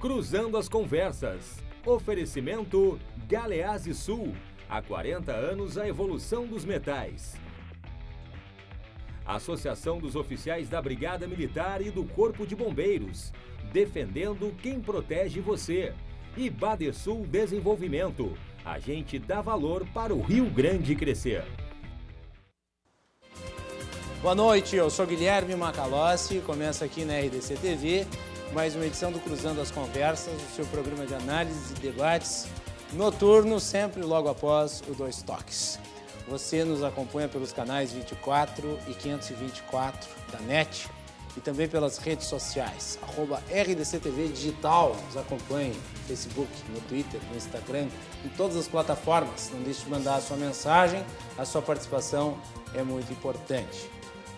Cruzando as Conversas. Oferecimento Galeazzi Sul. Há 40 anos a evolução dos metais. Associação dos Oficiais da Brigada Militar e do Corpo de Bombeiros. Defendendo quem protege você. E Badesul Desenvolvimento. A gente dá valor para o Rio Grande crescer. Boa noite, eu sou Guilherme Macalossi, começa aqui na RDC TV, mais uma edição do Cruzando as Conversas, o seu programa de análise e debates noturno, sempre logo após o Dois Toques. Você nos acompanha pelos canais 24 e 524 da NET e também pelas redes sociais, @RDCTV Digital, nos acompanhe no Facebook, no Twitter, no Instagram, em todas as plataformas. Não deixe de mandar a sua mensagem, a sua participação é muito importante.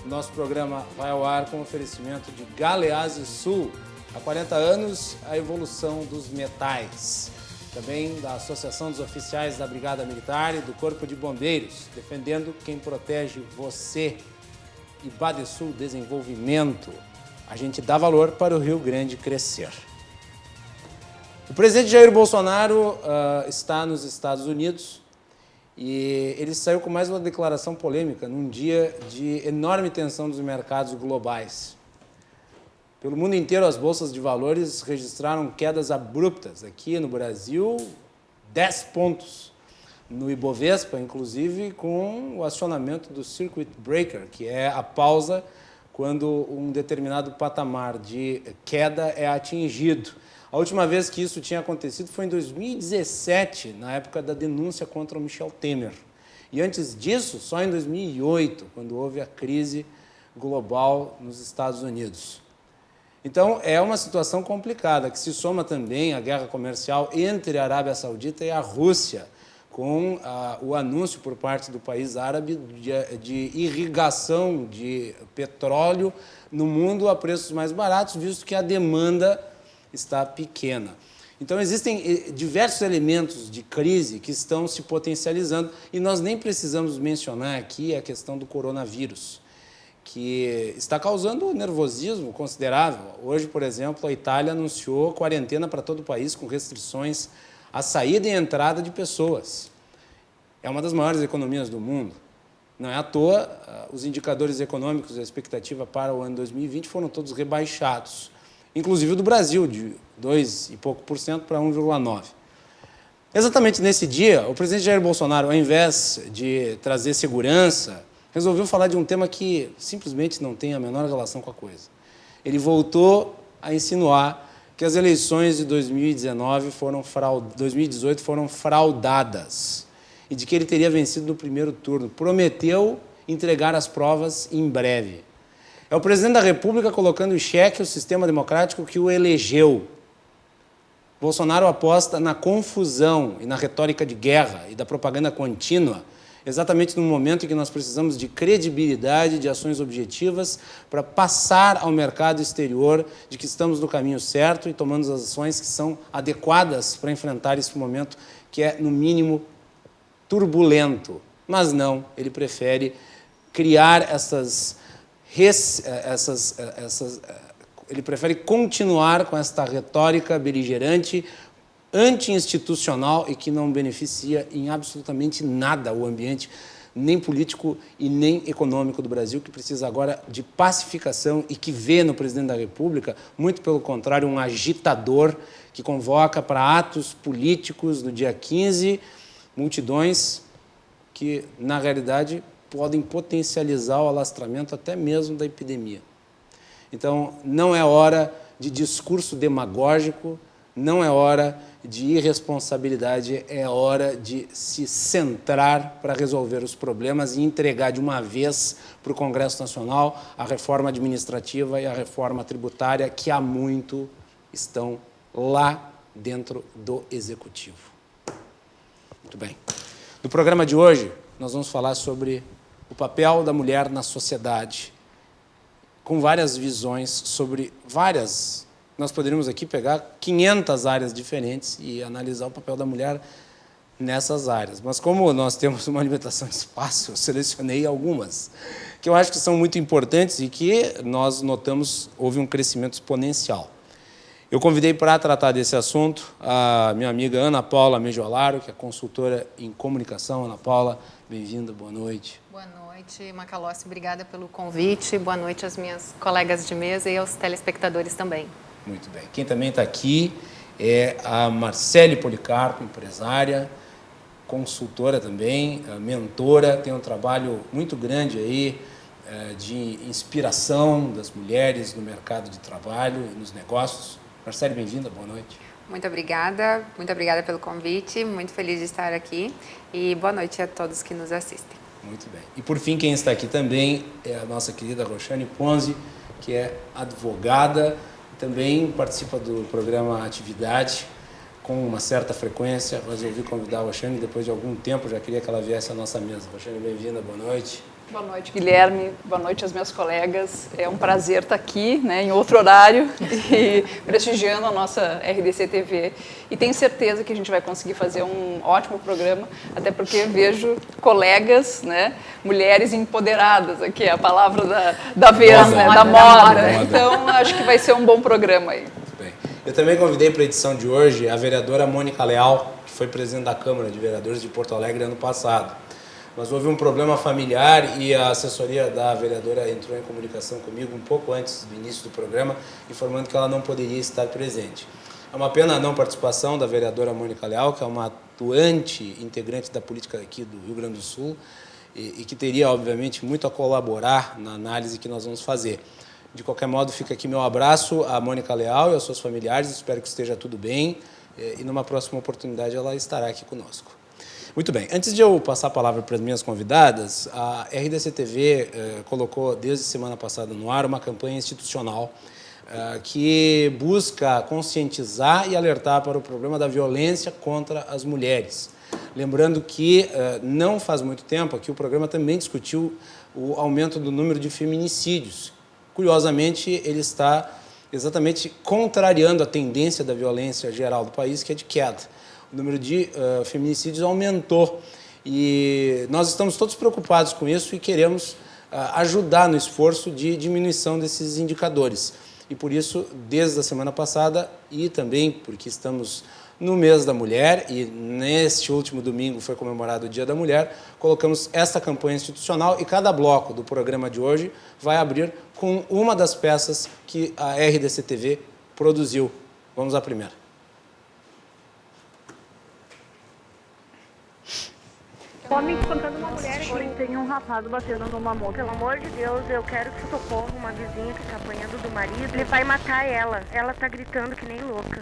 Nosso programa vai ao ar com oferecimento de Galeazzi Sul. Há 40 anos, a evolução dos metais. Também da Associação dos Oficiais da Brigada Militar e do Corpo de Bombeiros, defendendo quem protege você. E Badesul Desenvolvimento. A gente dá valor para o Rio Grande crescer. O presidente Jair Bolsonaro está nos Estados Unidos. E ele saiu com mais uma declaração polêmica num dia de enorme tensão dos mercados globais. Pelo mundo inteiro, as bolsas de valores registraram quedas abruptas. Aqui no Brasil, 10 pontos. No Ibovespa, inclusive, com o acionamento do Circuit Breaker, que é a pausa quando um determinado patamar de queda é atingido. A última vez que isso tinha acontecido foi em 2017, na época da denúncia contra o Michel Temer. E antes disso, só em 2008, quando houve a crise global nos Estados Unidos. Então, é uma situação complicada, que se soma também à guerra comercial entre a Arábia Saudita e a Rússia, com o anúncio por parte do país árabe de irrigação de petróleo no mundo a preços mais baratos, visto que a demanda está pequena. Então, existem diversos elementos de crise que estão se potencializando e nós nem precisamos mencionar aqui a questão do coronavírus, que está causando nervosismo considerável. Hoje, por exemplo, a Itália anunciou quarentena para todo o país com restrições à saída e entrada de pessoas. É uma das maiores economias do mundo. Não é à toa, os indicadores econômicos e a expectativa para o ano 2020 foram todos rebaixados. Inclusive o do Brasil, de 2 e pouco por cento para 1,9%. Exatamente nesse dia, o presidente Jair Bolsonaro, ao invés de trazer segurança, resolveu falar de um tema que simplesmente não tem a menor relação com a coisa. Ele voltou a insinuar que as eleições de 2018 foram fraudadas e de que ele teria vencido no primeiro turno. Prometeu entregar as provas em breve. É o presidente da República colocando em xeque o sistema democrático que o elegeu. Bolsonaro aposta na confusão e na retórica de guerra e da propaganda contínua, exatamente no momento em que nós precisamos de credibilidade, de ações objetivas, para passar ao mercado exterior de que estamos no caminho certo e tomando as ações que são adequadas para enfrentar esse momento que é, no mínimo, turbulento. Mas não, ele prefere criar ele prefere continuar com esta retórica beligerante, anti-institucional e que não beneficia em absolutamente nada o ambiente, nem político e nem econômico do Brasil, que precisa agora de pacificação e que vê no presidente da República, muito pelo contrário, um agitador que convoca para atos políticos no dia 15, multidões que, na realidade, podem potencializar o alastramento até mesmo da epidemia. Então, não é hora de discurso demagógico, não é hora de irresponsabilidade, é hora de se centrar para resolver os problemas e entregar de uma vez para o Congresso Nacional a reforma administrativa e a reforma tributária que há muito estão lá dentro do Executivo. Muito bem. No programa de hoje, nós vamos falar sobre o papel da mulher na sociedade, com várias visões sobre várias. Nós poderíamos aqui pegar 500 áreas diferentes e analisar o papel da mulher nessas áreas. Mas como nós temos uma limitação de espaço, eu selecionei algumas, que eu acho que são muito importantes e que nós notamos houve um crescimento exponencial. Eu convidei para tratar desse assunto a minha amiga Ana Paula Mejolaro, que é consultora em comunicação. Ana Paula, bem-vinda, boa noite. Boa noite, Macalossi, obrigada pelo convite. Boa noite às minhas colegas de mesa e aos telespectadores também. Muito bem. Quem também está aqui é a Marcele Policarpo, empresária, consultora também, mentora, tem um trabalho muito grande aí de inspiração das mulheres no mercado de trabalho e nos negócios. Marcele, bem-vinda, boa noite. Muito obrigada pelo convite, muito feliz de estar aqui e boa noite a todos que nos assistem. Muito bem. E por fim, quem está aqui também é a nossa querida Roxane Ponzi, que é advogada e também participa do programa Atividade com uma certa frequência. Resolvi convidar a Roxane depois de algum tempo, já queria que ela viesse à nossa mesa. Roxane, bem-vinda, boa noite. Boa noite, Guilherme. Boa noite aos meus colegas. É um prazer estar aqui, né, em outro horário e prestigiando a nossa RDC TV. E tenho certeza que a gente vai conseguir fazer um ótimo programa, até porque vejo colegas, né, mulheres empoderadas, aqui é a palavra da vez, né, da moda. Então, acho que vai ser um bom programa aí. Muito bem. Eu também convidei para a edição de hoje a vereadora Mônica Leal, que foi presidente da Câmara de Vereadores de Porto Alegre ano passado. Mas houve um problema familiar e a assessoria da vereadora entrou em comunicação comigo um pouco antes do início do programa, informando que ela não poderia estar presente. É uma pena a não participação da vereadora Mônica Leal, que é uma atuante integrante da política aqui do Rio Grande do Sul e que teria, obviamente, muito a colaborar na análise que nós vamos fazer. De qualquer modo, fica aqui meu abraço à Mônica Leal e aos seus familiares, espero que esteja tudo bem e numa próxima oportunidade ela estará aqui conosco. Muito bem, antes de eu passar a palavra para as minhas convidadas, a RDC TV colocou desde semana passada no ar uma campanha institucional que busca conscientizar e alertar para o problema da violência contra as mulheres. Lembrando que não faz muito tempo aqui o programa também discutiu o aumento do número de feminicídios. Curiosamente, ele está exatamente contrariando a tendência da violência geral do país, que é de queda. O número de feminicídios aumentou e nós estamos todos preocupados com isso e queremos ajudar no esforço de diminuição desses indicadores. E por isso, desde a semana passada e também porque estamos no mês da mulher e neste último domingo foi comemorado o Dia da Mulher, colocamos essa campanha institucional e cada bloco do programa de hoje vai abrir com uma das peças que a RDC TV produziu. Vamos à primeira. Homem espancando uma mulher aqui. Tem um rapaz batendo numa moto. Pelo amor de Deus, eu quero que socorro uma vizinha que tá apanhando do marido. Ele vai matar ela. Ela tá gritando que nem louca.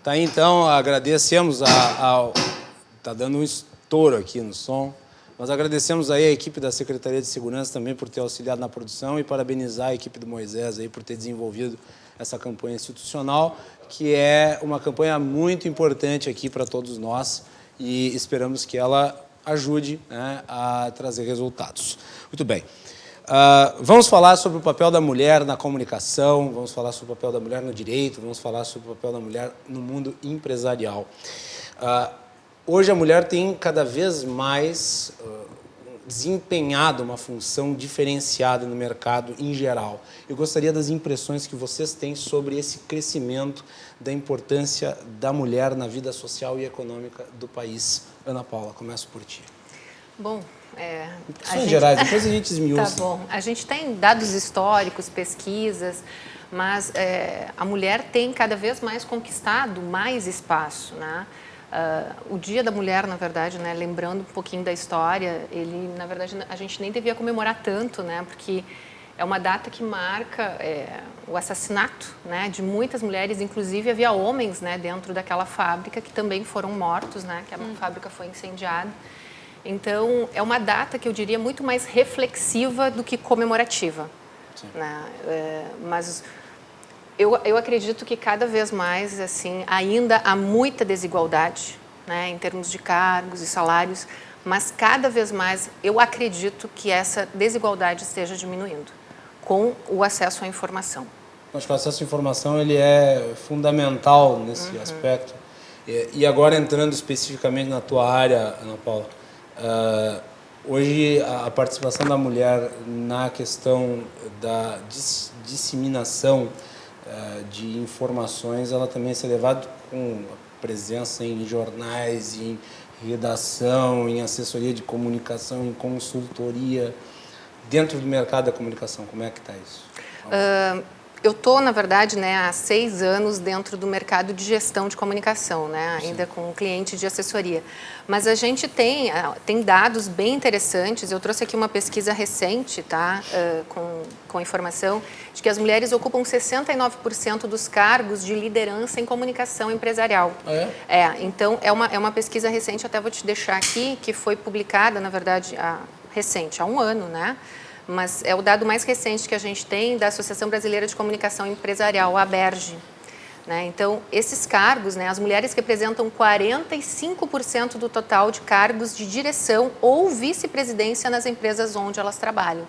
Tá aí então, agradecemos tá dando um estouro aqui no som. Nós agradecemos aí a equipe da Secretaria de Segurança também por ter auxiliado na produção e parabenizar a equipe do Moisés aí por ter desenvolvido essa campanha institucional, que é uma campanha muito importante aqui para todos nós e esperamos que ela ajude, né, a trazer resultados. Muito bem. Vamos falar sobre o papel da mulher na comunicação, vamos falar sobre o papel da mulher no direito, vamos falar sobre o papel da mulher no mundo empresarial. Hoje a mulher tem cada vez mais desempenhado uma função diferenciada no mercado em geral. Eu gostaria das impressões que vocês têm sobre esse crescimento da importância da mulher na vida social e econômica do país. Ana Paula, começo por ti. Bom, Impressões gerais, depois a gente esmiuça. Tá bom. A gente tem dados históricos, pesquisas, mas a mulher tem cada vez mais conquistado mais espaço, né? O Dia da Mulher, na verdade, né, lembrando um pouquinho da história, ele, na verdade, a gente nem devia comemorar tanto, né, porque é uma data que marca o assassinato, né, de muitas mulheres, inclusive havia homens, né, dentro daquela fábrica que também foram mortos, né, que a fábrica foi incendiada. Então, é uma data que eu diria muito mais reflexiva do que comemorativa, né? Mas eu acredito que cada vez mais, assim, ainda há muita desigualdade, né, em termos de cargos e salários, mas cada vez mais eu acredito que essa desigualdade esteja diminuindo com o acesso à informação. Acho que o acesso à informação ele é fundamental nesse aspecto. E agora entrando especificamente na tua área, Ana Paula, Hoje, a participação da mulher na questão da disseminação de informações, ela também é elevada com presença em jornais, em redação, em assessoria de comunicação, em consultoria, dentro do mercado da comunicação. Como é que está isso? Eu estou, na verdade, né, há 6 anos dentro do mercado de gestão de comunicação, né, ainda com cliente de assessoria. Mas a gente tem dados bem interessantes. Eu trouxe aqui uma pesquisa recente, tá, com informação de que as mulheres ocupam 69% dos cargos de liderança em comunicação empresarial. Então, é uma pesquisa recente, até vou te deixar aqui, que foi publicada, na verdade, recente, há 1 ano, né? Mas é o dado mais recente que a gente tem da Associação Brasileira de Comunicação Empresarial, a ABERGE. Né? Então, esses cargos, né, as mulheres representam 45% do total de cargos de direção ou vice-presidência nas empresas onde elas trabalham.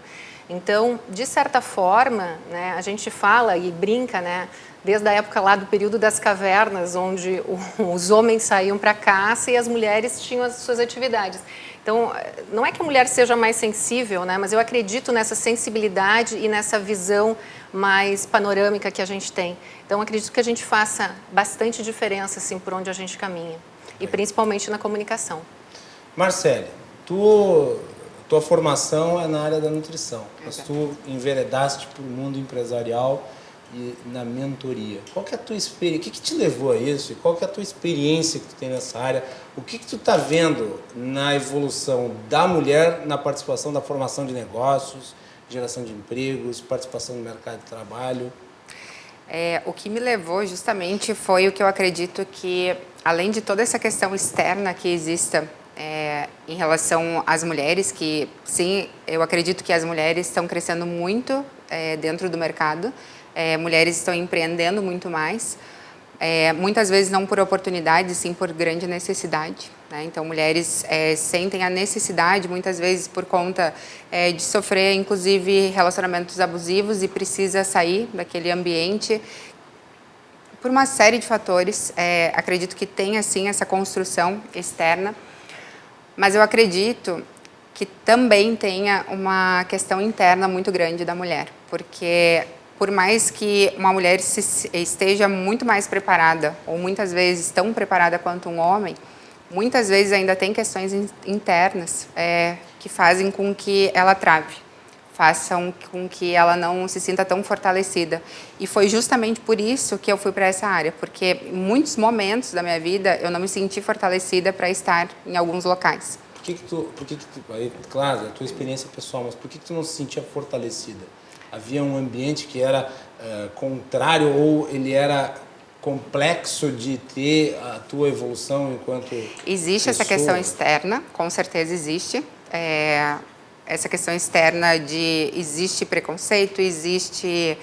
Então, de certa forma, né, a gente fala e brinca, né, desde a época lá do período das cavernas, onde os homens saíam para caça e as mulheres tinham as suas atividades. Então, não é que a mulher seja mais sensível, né, mas eu acredito nessa sensibilidade e nessa visão mais panorâmica que a gente tem. Então, acredito que a gente faça bastante diferença assim, por onde a gente caminha, e principalmente na comunicação. Marcele, tua formação é na área da nutrição, mas tu enveredaste para o mundo empresarial e na mentoria. Qual que é a tua experiência? O que te levou a isso? E qual que é a tua experiência que tu tem nessa área? O que tu está vendo na evolução da mulher na participação da formação de negócios, geração de empregos, participação no mercado de trabalho? O que me levou justamente foi o que eu acredito que, além de toda essa questão externa que exista em relação às mulheres, que sim, eu acredito que as mulheres estão crescendo muito dentro do mercado, mulheres estão empreendendo muito mais, muitas vezes não por oportunidade, sim por grande necessidade. Né? Então, mulheres sentem a necessidade, muitas vezes por conta de sofrer, inclusive, relacionamentos abusivos e precisa sair daquele ambiente por uma série de fatores. Acredito que tem, assim, essa construção externa, mas eu acredito que também tenha uma questão interna muito grande da mulher, porque por mais que uma mulher esteja muito mais preparada, ou muitas vezes tão preparada quanto um homem, muitas vezes ainda tem questões internas que fazem com que ela trave, façam com que ela não se sinta tão fortalecida. E foi justamente por isso que eu fui para essa área, porque em muitos momentos da minha vida eu não me senti fortalecida para estar em alguns locais. Claro, a tua experiência pessoal, mas por que tu não se sentia fortalecida? Havia um ambiente que era contrário ou ele era complexo de ter a tua evolução enquanto Existe pessoa? Essa questão externa, com certeza existe. Essa questão externa de existe preconceito, existe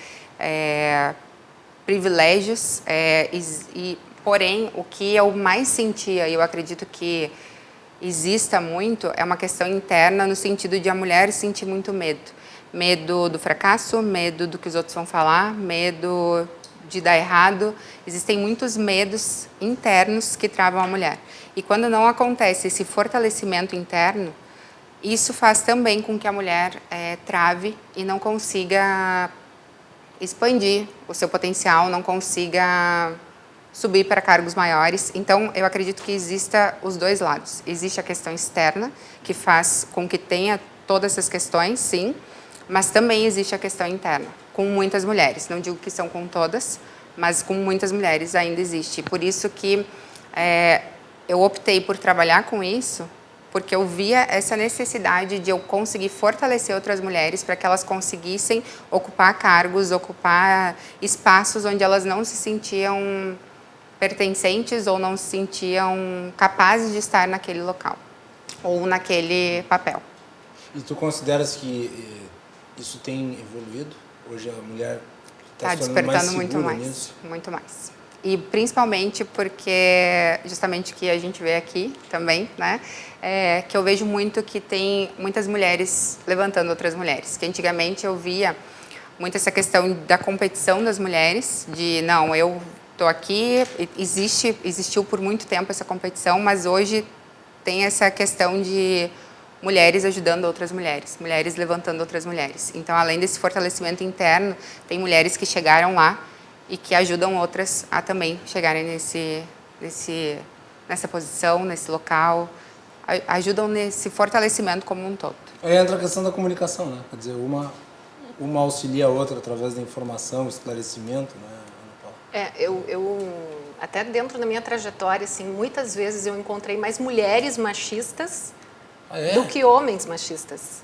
privilégios, porém, o que eu mais sentia, e eu acredito que exista muito, é uma questão interna no sentido de a mulher sentir muito medo. Medo do fracasso, medo do que os outros vão falar, medo de dar errado. Existem muitos medos internos que travam a mulher. E quando não acontece esse fortalecimento interno, isso faz também com que a mulher trave e não consiga expandir o seu potencial, não consiga subir para cargos maiores. Então, eu acredito que exista os dois lados. Existe a questão externa, que faz com que tenha todas essas questões, sim, mas também existe a questão interna, com muitas mulheres. Não digo que são com todas, mas com muitas mulheres ainda existe. Por isso que eu optei por trabalhar com isso, porque eu via essa necessidade de eu conseguir fortalecer outras mulheres para que elas conseguissem ocupar cargos, ocupar espaços onde elas não se sentiam pertencentes ou não se sentiam capazes de estar naquele local ou naquele papel. E tu consideras que isso tem evoluído? Hoje a mulher está despertando muito mais, nisso? Muito mais. E principalmente porque, justamente o que a gente vê aqui também, né, que eu vejo muito que tem muitas mulheres levantando outras mulheres. Que antigamente eu via muito essa questão da competição das mulheres, de não, eu estou aqui, existiu por muito tempo essa competição, mas hoje tem essa questão de mulheres ajudando outras mulheres levantando outras mulheres. Então, além desse fortalecimento interno, tem mulheres que chegaram lá e que ajudam outras a também chegarem nessa posição, nesse local, ajudam nesse fortalecimento como um todo. Aí entra a questão da comunicação, né? Quer dizer, uma auxilia a outra através da informação, esclarecimento, né, Ana Paula? Eu até dentro da minha trajetória, assim, muitas vezes eu encontrei mais mulheres machistas do que homens machistas.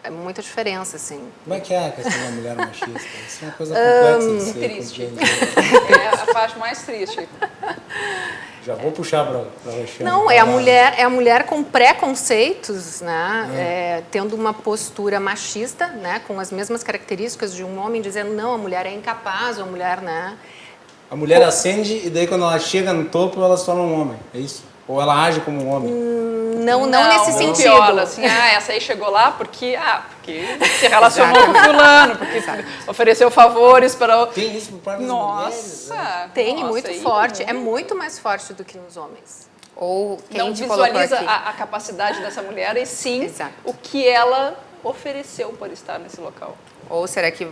É muita diferença, assim. Como é que é a questão da mulher machista? Isso é uma coisa complexa de ser triste. compreendida. É a parte mais triste. Já vou puxar para Alexandre. Não, é a mulher com preconceitos, né? Tendo uma postura machista, né? Com as mesmas características de um homem, dizendo, não, a mulher é incapaz, ou a mulher, né? A mulher ascende e daí quando ela chega no topo, ela se torna um homem, é isso? Ou ela age como um homem? Não nesse sentido. Pior, assim, essa aí chegou lá porque se relacionou com fulano, porque ofereceu favores para... Tem isso por parte das mulheres? Nossa! Tem, muito forte. É muito mais forte do que nos homens. Ou quem não te colocou visualiza aqui. a capacidade dessa mulher e sim Exato. o que ela ofereceu por estar nesse local. Ou será que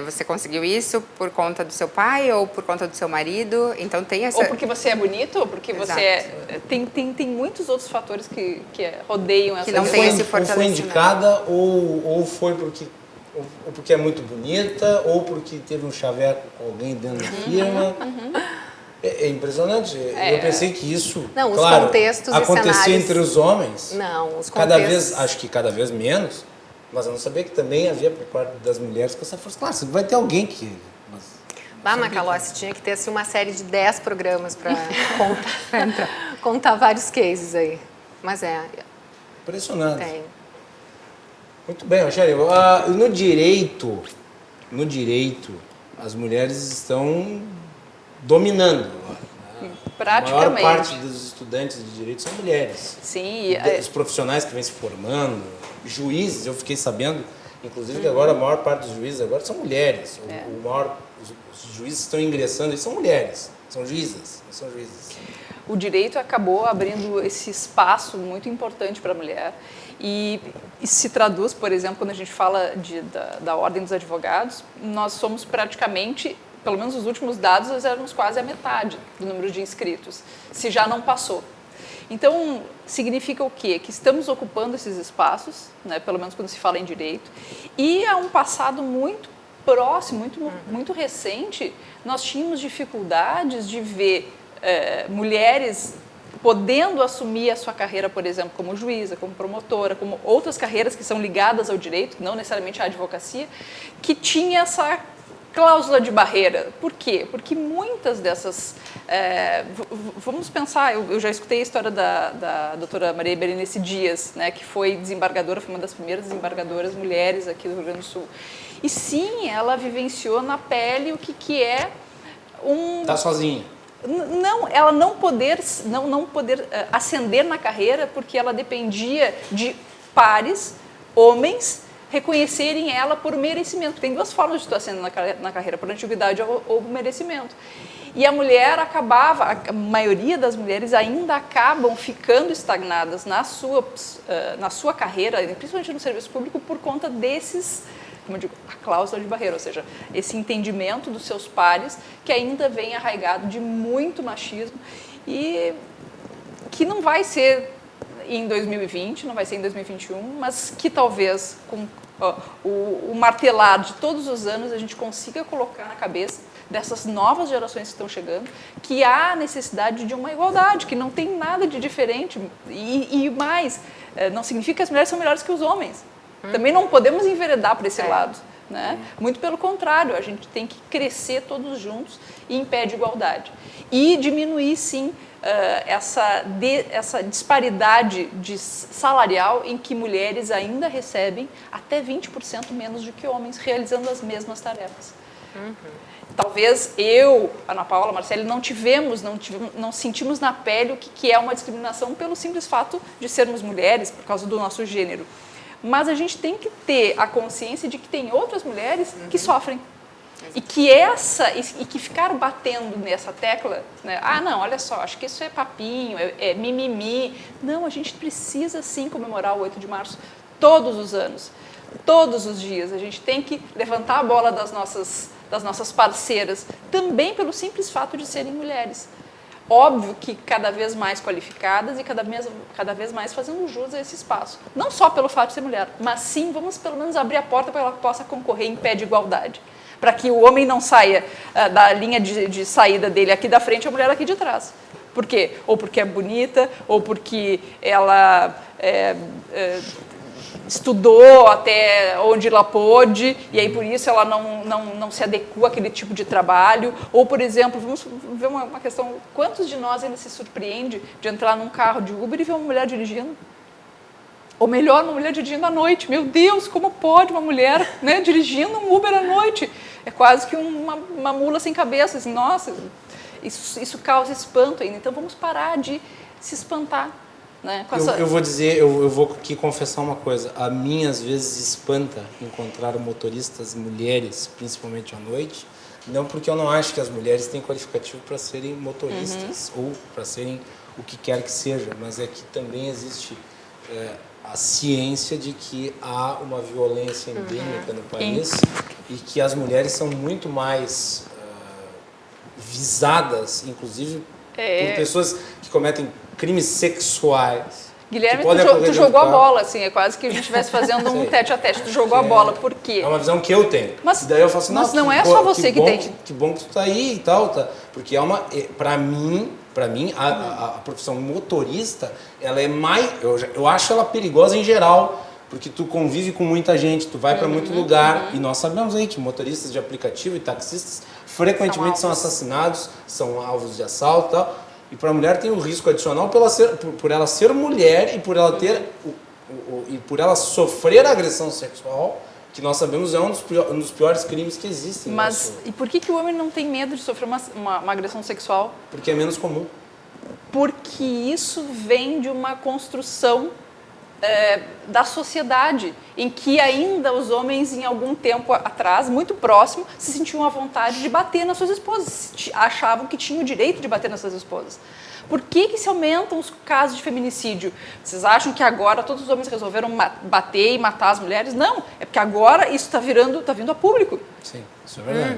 você conseguiu isso por conta do seu pai ou por conta do seu marido? Então tem essa... Ou porque você é bonito, ou porque você é... Tem muitos outros fatores que rodeiam essa... não tem esse Ou foi fortalecimento. indicada, ou foi porque é muito bonita, ou porque teve um chaveco com alguém dentro da firma. É impressionante. Eu pensei que isso, Não, os claro, contextos e acontecia cenários... entre os homens. Não, os Cada vez menos, mas eu não sabia que também havia por parte das mulheres com essa força. Claro, vai ter alguém que... Macalossi, tinha que ter assim, uma série de 10 programas para contar vários cases aí. Mas Impressionante. tem. Muito bem, Rogério. No direito, as mulheres estão dominando agora. Né? Praticamente. A maior parte dos estudantes de direito são mulheres. Sim. Os profissionais que vêm se formando, juízes, eu fiquei sabendo, inclusive, que agora a maior parte dos juízes agora são mulheres. Os juízes que estão ingressando, eles são mulheres, são juízas, não são juízes. O direito acabou abrindo esse espaço muito importante para a mulher e se traduz, por exemplo, quando a gente fala da Ordem dos Advogados, nós somos praticamente, pelo menos os últimos dados, nós éramos quase a metade do número de inscritos, se já não passou. Então, significa o quê? Que estamos ocupando esses espaços, né, pelo menos quando se fala em direito, e há um passado muito próximo, muito recente, nós tínhamos dificuldades de ver mulheres podendo assumir a sua carreira, por exemplo, como juíza, como promotora, como outras carreiras que são ligadas ao direito, não necessariamente à advocacia, que tinha essa cláusula de barreira. Por quê? Porque muitas dessas... vamos pensar, eu já escutei a história da doutora Maria Berenice Dias, né, que foi desembargadora, foi uma das primeiras desembargadoras mulheres aqui do Rio Grande do Sul. E sim, ela vivenciou na pele o que é um... Tá sozinha. Não, ela não poder ascender na carreira porque ela dependia de pares, homens, reconhecerem ela por merecimento. Tem duas formas de tu ascender na carreira, por antiguidade ou por merecimento. E a mulher a maioria das mulheres ainda acabam ficando estagnadas na sua carreira, principalmente no serviço público, por conta desses, como eu digo, a cláusula de barreira, ou seja, esse entendimento dos seus pares que ainda vem arraigado de muito machismo e que não vai ser em 2020, não vai ser em 2021, mas que talvez com o martelar de todos os anos a gente consiga colocar na cabeça dessas novas gerações que estão chegando que há necessidade de uma igualdade, que não tem nada de diferente e mais, não significa que as mulheres são melhores que os homens. Também não podemos enveredar para esse lado. Né? Muito pelo contrário, a gente tem que crescer todos juntos em pé de igualdade. E diminuir, sim, essa disparidade salarial em que mulheres ainda recebem até 20% menos do que homens, realizando as mesmas tarefas. Talvez eu, Ana Paula, Marcele, não sentimos na pele o que é uma discriminação pelo simples fato de sermos mulheres, por causa do nosso gênero. Mas a gente tem que ter a consciência de que tem outras mulheres que sofrem. E que ficar batendo nessa tecla, né? Ah, não, olha só, acho que isso é papinho, é mimimi. Não, a gente precisa sim comemorar o 8 de março todos os anos, todos os dias. A gente tem que levantar a bola das nossas parceiras, também pelo simples fato de serem mulheres. Óbvio que cada vez mais qualificadas e cada vez mais fazendo jus a esse espaço. Não só pelo fato de ser mulher, mas sim, vamos pelo menos abrir a porta para que ela possa concorrer em pé de igualdade. Para que o homem não saia da linha de saída dele aqui da frente, a mulher aqui de trás. Por quê? Ou porque é bonita, ou porque ela estudou até onde ela pôde, e aí por isso ela não se adequa àquele tipo de trabalho. Ou, por exemplo, vamos ver uma questão, quantos de nós ainda se surpreende de entrar num carro de Uber e ver uma mulher dirigindo? Ou melhor, uma mulher dirigindo à noite. Meu Deus, como pode uma mulher, né, dirigindo um Uber à noite? É quase que uma mula sem cabeça. Assim, nossa, isso causa espanto ainda. Então vamos parar de se espantar. Né, eu vou dizer, eu vou aqui confessar uma coisa. A mim, às vezes, espanta encontrar motoristas mulheres, principalmente à noite. Não porque eu não acho que as mulheres têm qualificativo para serem motoristas ou para serem o que quer que seja, mas é que também existe a ciência de que há uma violência endêmica no país e que as mulheres são muito mais visadas, inclusive por pessoas que cometem crimes sexuais. Guilherme, tu jogou a bola, assim, é quase que a gente estivesse fazendo um tete-a-tete. Tu jogou a bola, por quê? É uma visão que eu tenho. Mas, e daí eu falo assim, mas não é só você que tem. Que bom que tu tá aí e tal, tá? Porque é uma, para mim a profissão motorista, ela é mais, eu acho ela perigosa em geral, porque tu convive com muita gente, tu vai para muito lugar, e nós sabemos aí que motoristas de aplicativo e taxistas frequentemente são assassinados, são alvos de assalto e tal. E para a mulher tem o risco adicional por ela ser mulher e por ela ter e por ela sofrer agressão sexual, que nós sabemos é um dos piores crimes que existem. Mas e por que o homem não tem medo de sofrer uma agressão sexual? Porque é menos comum. Porque isso vem de uma construção da sociedade, em que ainda os homens, em algum tempo atrás, muito próximo, se sentiam à vontade de bater nas suas esposas, achavam que tinham o direito de bater nas suas esposas. Por que se aumentam os casos de feminicídio? Vocês acham que agora todos os homens resolveram bater e matar as mulheres? Não, é porque agora isso está vindo a público. Sim, isso é verdade.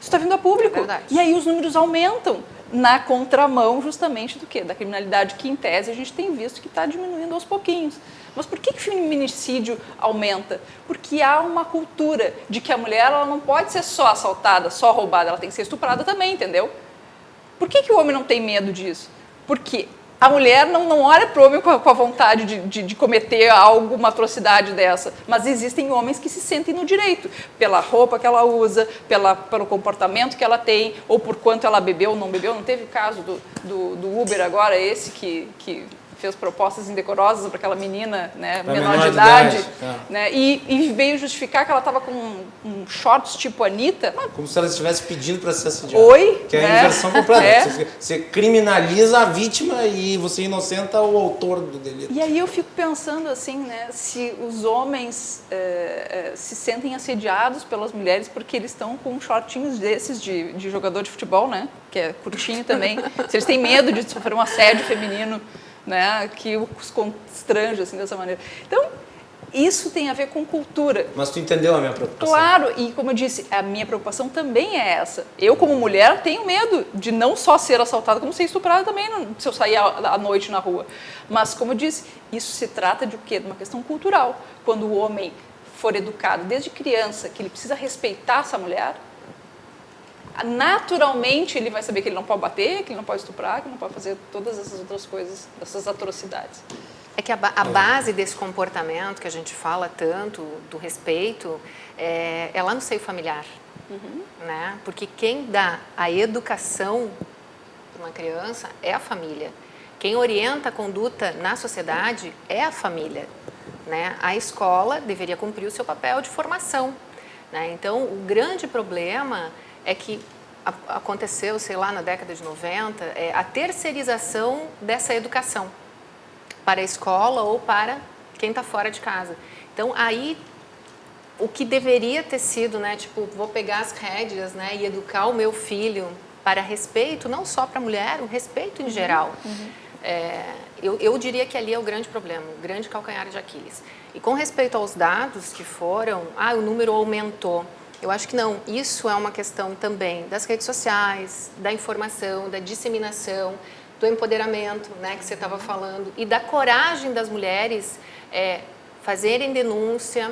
Isso está vindo a público. E aí os números aumentam na contramão justamente do quê? Da criminalidade que, em tese, a gente tem visto que está diminuindo aos pouquinhos. Mas por que o feminicídio aumenta? Porque há uma cultura de que a mulher ela não pode ser só assaltada, só roubada, ela tem que ser estuprada também, entendeu? Por que o homem não tem medo disso? Porque a mulher não olha para o homem com a vontade de cometer uma atrocidade dessa, mas existem homens que se sentem no direito, pela roupa que ela usa, pelo comportamento que ela tem, ou por quanto ela bebeu ou não bebeu. Não teve o caso do Uber agora, esse que fez propostas indecorosas para aquela menina, né, menor de idade, né, e veio justificar que ela estava com um shorts tipo Anitta. Como se ela estivesse pedindo para ser assediada. Oi? Que é a inversão completa. Você criminaliza a vítima e você inocenta o autor do delito. E aí eu fico pensando assim, né, se os homens se sentem assediados pelas mulheres porque eles estão com shortinhos desses de jogador de futebol, né, que é curtinho também, se eles têm medo de sofrer um assédio feminino, né, que os constrange assim, dessa maneira. Então, isso tem a ver com cultura. Mas tu entendeu a minha preocupação? Claro, e como eu disse, a minha preocupação também é essa. Eu, como mulher, tenho medo de não só ser assaltada, como ser estuprada também se eu sair à noite na rua. Mas, como eu disse, isso se trata de o quê? De uma questão cultural. Quando o homem for educado desde criança que ele precisa respeitar essa mulher, naturalmente ele vai saber que ele não pode bater, que ele não pode estuprar, que ele não pode fazer todas essas outras coisas, essas atrocidades. É que a base desse comportamento que a gente fala tanto, do respeito, é lá no seio familiar. Né? Porque quem dá a educação para uma criança é a família. Quem orienta a conduta na sociedade é a família. Né? A escola deveria cumprir o seu papel de formação. Né? Então, o grande problema é que aconteceu, sei lá, na década de 90, a terceirização dessa educação para a escola ou para quem está fora de casa. Então, aí o que deveria ter sido, né, tipo, vou pegar as rédeas, né, e educar o meu filho para respeito, não só para a mulher, o respeito em geral. Eu diria que ali é o grande problema, o grande calcanhar de Aquiles. E com respeito aos dados que foram, o número aumentou. Eu acho que não, isso é uma questão também das redes sociais, da informação, da disseminação, do empoderamento, né, que você estava falando, e da coragem das mulheres fazerem denúncia,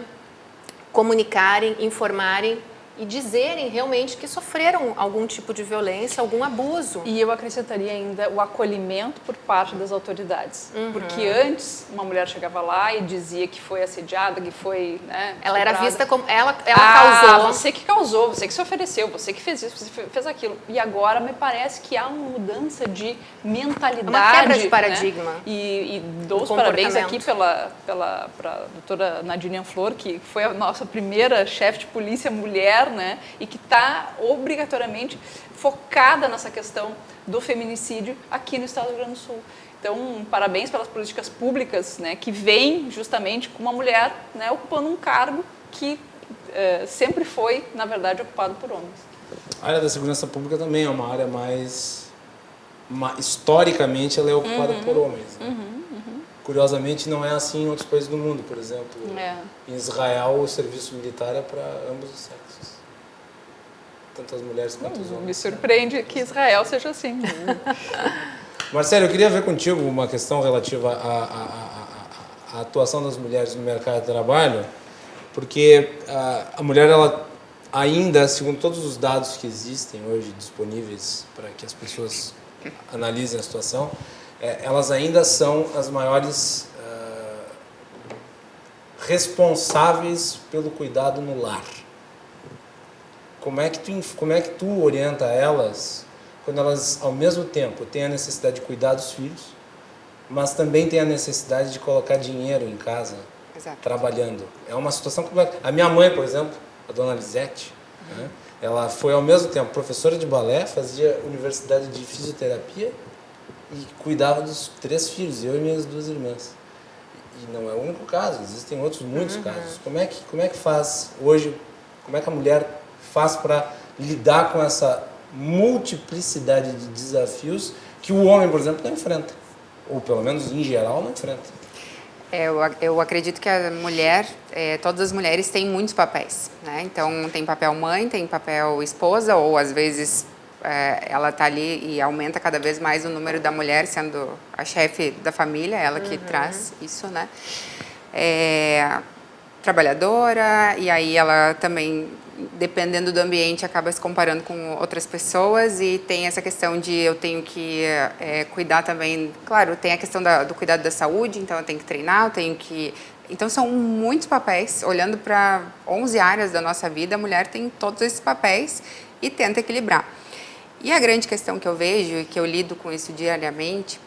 comunicarem, informarem e dizerem realmente que sofreram algum tipo de violência, algum abuso. E eu acrescentaria ainda o acolhimento por parte das autoridades. Porque antes, uma mulher chegava lá e dizia que foi assediada, que foi... Né, ela era estuprada. vista como... Ela causou. Você que causou, você que se ofereceu, você que fez isso, você fez aquilo. E agora me parece que há uma mudança de mentalidade. Uma quebra de paradigma. Né? E dou os parabéns aqui para a doutora Nadine Anflor, que foi a nossa primeira chefe de polícia mulher, né, e que está obrigatoriamente focada nessa questão do feminicídio aqui no estado do Rio Grande do Sul. Então, parabéns pelas políticas públicas, né, que vêm justamente com uma mulher, né, ocupando um cargo que sempre foi, na verdade, ocupado por homens. A área da segurança pública também é uma área historicamente, ela é ocupada por homens. Né? Curiosamente, não é assim em outros países do mundo. Por exemplo, em Israel, o serviço militar é para ambos os sexos. Tanto as mulheres quanto os homens. Me surpreende que Israel seja assim. Marcelo, eu queria ver contigo uma questão relativa à atuação das mulheres no mercado de trabalho, porque a mulher, ela ainda, segundo todos os dados que existem hoje disponíveis para que as pessoas analisem a situação, elas ainda são as maiores responsáveis pelo cuidado no lar. Como é que tu orienta elas quando elas, ao mesmo tempo, têm a necessidade de cuidar dos filhos, mas também têm a necessidade de colocar dinheiro em casa, trabalhando? É uma situação complexa. A minha mãe, por exemplo, a dona Lisete, né, ela foi, ao mesmo tempo, professora de balé, fazia universidade de fisioterapia e cuidava dos 3 filhos, eu e minhas 2 irmãs. E não é o único caso, existem muitos casos. Como é que faz hoje, como é que a mulher faz para lidar com essa multiplicidade de desafios que o homem, por exemplo, não enfrenta? Ou pelo menos, em geral, não enfrenta. Eu acredito que a mulher, todas as mulheres têm muitos papéis, né? Então, tem papel mãe, tem papel esposa, ou às vezes ela está ali e aumenta cada vez mais o número da mulher sendo a chefe da família, ela que traz isso, né? Trabalhadora, e aí ela também, dependendo do ambiente, acaba se comparando com outras pessoas, e tem essa questão de eu tenho que cuidar também, claro, tem a questão do cuidado da saúde, então eu tenho que treinar, eu tenho que... Então são muitos papéis, olhando para 11 áreas da nossa vida, a mulher tem todos esses papéis e tenta equilibrar. E a grande questão que eu vejo, e que eu lido com isso diariamente,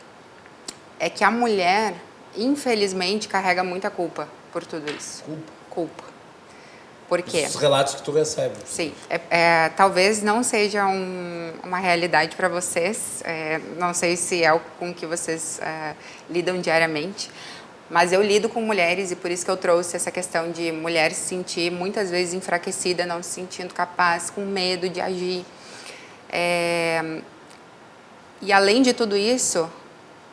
é que a mulher, infelizmente, carrega muita culpa por tudo isso. Culpa. Por quê? Os relatos que tu recebe. Sim. Talvez não seja uma realidade para vocês, não sei se é com que vocês lidam diariamente, mas eu lido com mulheres e por isso que eu trouxe essa questão de mulher se sentir muitas vezes enfraquecida, não se sentindo capaz, com medo de agir. E além de tudo isso,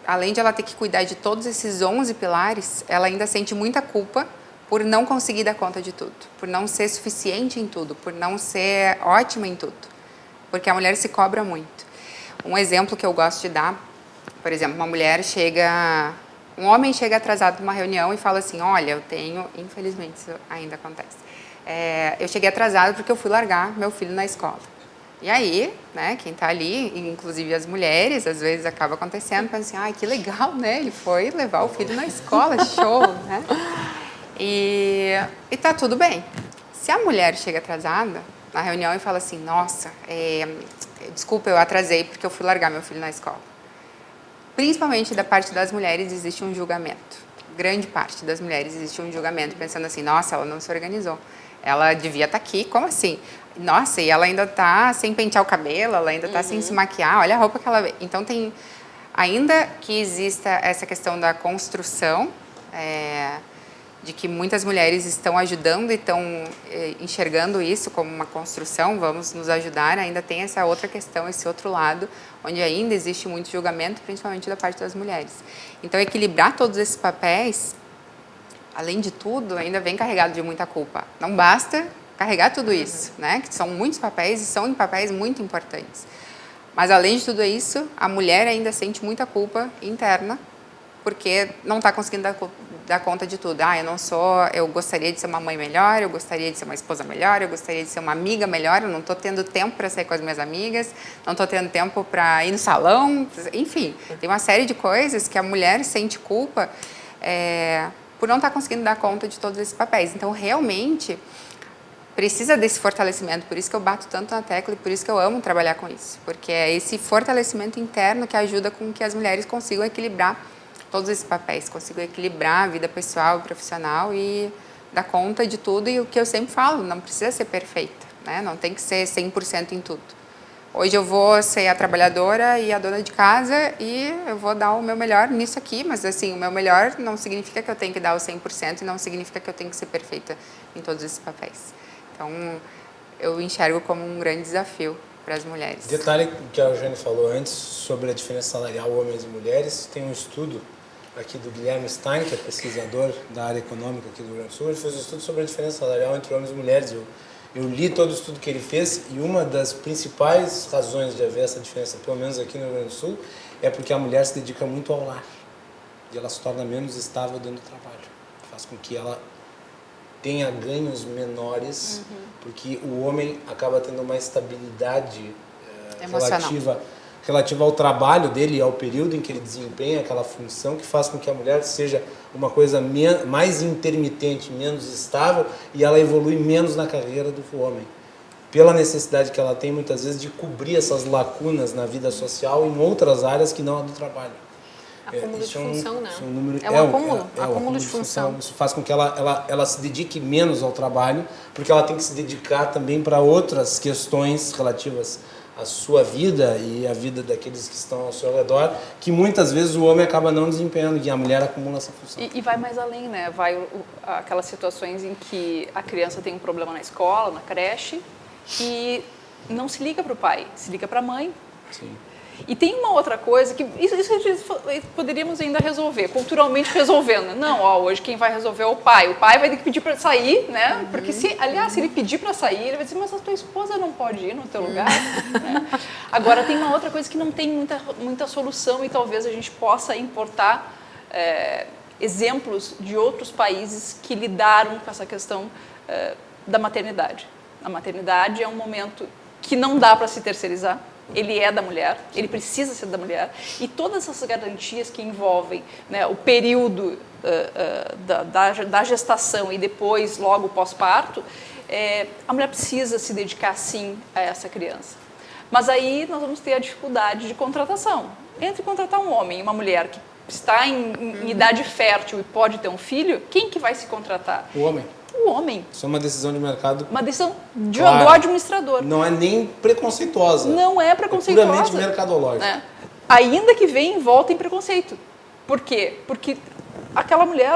além de ela ter que cuidar de todos esses 11 pilares, ela ainda sente muita culpa por não conseguir dar conta de tudo, por não ser suficiente em tudo, por não ser ótima em tudo, porque a mulher se cobra muito. Um exemplo que eu gosto de dar, por exemplo, um homem chega atrasado numa reunião e fala assim, olha, infelizmente isso ainda acontece, eu cheguei atrasado porque eu fui largar meu filho na escola. E aí, né, quem está ali, inclusive as mulheres, às vezes acaba acontecendo, pensa assim, que legal, né, ele foi levar o filho na escola, show, né? E tá tudo bem. Se a mulher chega atrasada na reunião e fala assim, nossa, desculpa, eu atrasei porque eu fui largar meu filho na escola. Principalmente da parte das mulheres existe um julgamento. Grande parte das mulheres existe um julgamento, pensando assim, nossa, ela não se organizou. Ela devia estar aqui, como assim? Nossa, e ela ainda está sem pentear o cabelo, ela ainda está sem se maquiar, olha a roupa que ela... Então, ainda que exista essa questão da construção de que muitas mulheres estão ajudando e estão enxergando isso como uma construção, vamos nos ajudar, ainda tem essa outra questão, esse outro lado, onde ainda existe muito julgamento, principalmente da parte das mulheres. Então, equilibrar todos esses papéis, além de tudo, ainda vem carregado de muita culpa. Não basta carregar tudo isso, né? Que são muitos papéis e são papéis muito importantes. Mas, além de tudo isso, a mulher ainda sente muita culpa interna, porque não está conseguindo dar conta de tudo. Eu gostaria de ser uma mãe melhor, eu gostaria de ser uma esposa melhor, eu gostaria de ser uma amiga melhor, eu não estou tendo tempo para sair com as minhas amigas, não estou tendo tempo para ir no salão, enfim, tem uma série de coisas que a mulher sente culpa por não estar conseguindo dar conta de todos esses papéis. Então, realmente, precisa desse fortalecimento, por isso que eu bato tanto na tecla e por isso que eu amo trabalhar com isso, porque é esse fortalecimento interno que ajuda com que as mulheres consigam equilibrar todos esses papéis, consigam equilibrar a vida pessoal e profissional e dar conta de tudo. E o que eu sempre falo, não precisa ser perfeita, né? Não tem que ser 100% em tudo. Hoje eu vou ser a trabalhadora e a dona de casa e eu vou dar o meu melhor nisso aqui, mas assim, o meu melhor não significa que eu tenho que dar o 100% e não significa que eu tenho que ser perfeita em todos esses papéis. Então, eu enxergo como um grande desafio para as mulheres. Detalhe que a Jane falou antes sobre a diferença salarial homens e mulheres, tem um estudo aqui do Guilherme Stein, que é pesquisador da área econômica aqui do Rio Grande do Sul. Ele fez um estudo sobre a diferença salarial entre homens e mulheres. Eu li todo o estudo que ele fez e uma das principais razões de haver essa diferença, pelo menos aqui no Rio Grande do Sul, é porque a mulher se dedica muito ao lar e ela se torna menos estável dentro do trabalho. Faz com que ela tenha ganhos menores, porque o homem acaba tendo uma estabilidade relativa ao trabalho dele e ao período em que ele desempenha aquela função, que faz com que a mulher seja uma coisa mais intermitente, menos estável, e ela evolui menos na carreira do homem. Pela necessidade que ela tem, muitas vezes, de cobrir essas lacunas na vida social em outras áreas que não a do trabalho. Acúmulo de função, né? É um acúmulo. Acúmulo de função. Isso faz com que ela se dedique menos ao trabalho, porque ela tem que se dedicar também para outras questões relativas à sua vida e à vida daqueles que estão ao seu redor, que muitas vezes o homem acaba não desempenhando e a mulher acumula essa função. E vai mais além, né? Vai aquelas situações em que a criança tem um problema na escola, na creche, e não se liga para o pai, se liga para a mãe. Sim. E tem uma outra coisa que isso poderíamos ainda resolver, culturalmente resolvendo. Não, hoje quem vai resolver é o pai. O pai vai ter que pedir para sair, né? Porque se ele pedir para sair, ele vai dizer, mas a tua esposa não pode ir no teu lugar. Né? Agora tem uma outra coisa que não tem muita solução e talvez a gente possa importar exemplos de outros países que lidaram com essa questão da maternidade. A maternidade é um momento que não dá para se terceirizar. Ele é da mulher, ele precisa ser da mulher, e todas essas garantias que envolvem, né, o período da gestação e depois, logo pós-parto, a mulher precisa se dedicar, sim, a essa criança. Mas aí nós vamos ter a dificuldade de contratação. Entre contratar um homem e uma mulher que está em idade fértil e pode ter um filho, quem que vai se contratar? O homem. O homem. Isso é uma decisão de mercado. Uma decisão do Clara. administrador. Não é nem preconceituosa. Não é preconceituosa. É puramente mercadológica. Né? Ainda que venha em volta em preconceito. Por quê? Porque aquela mulher,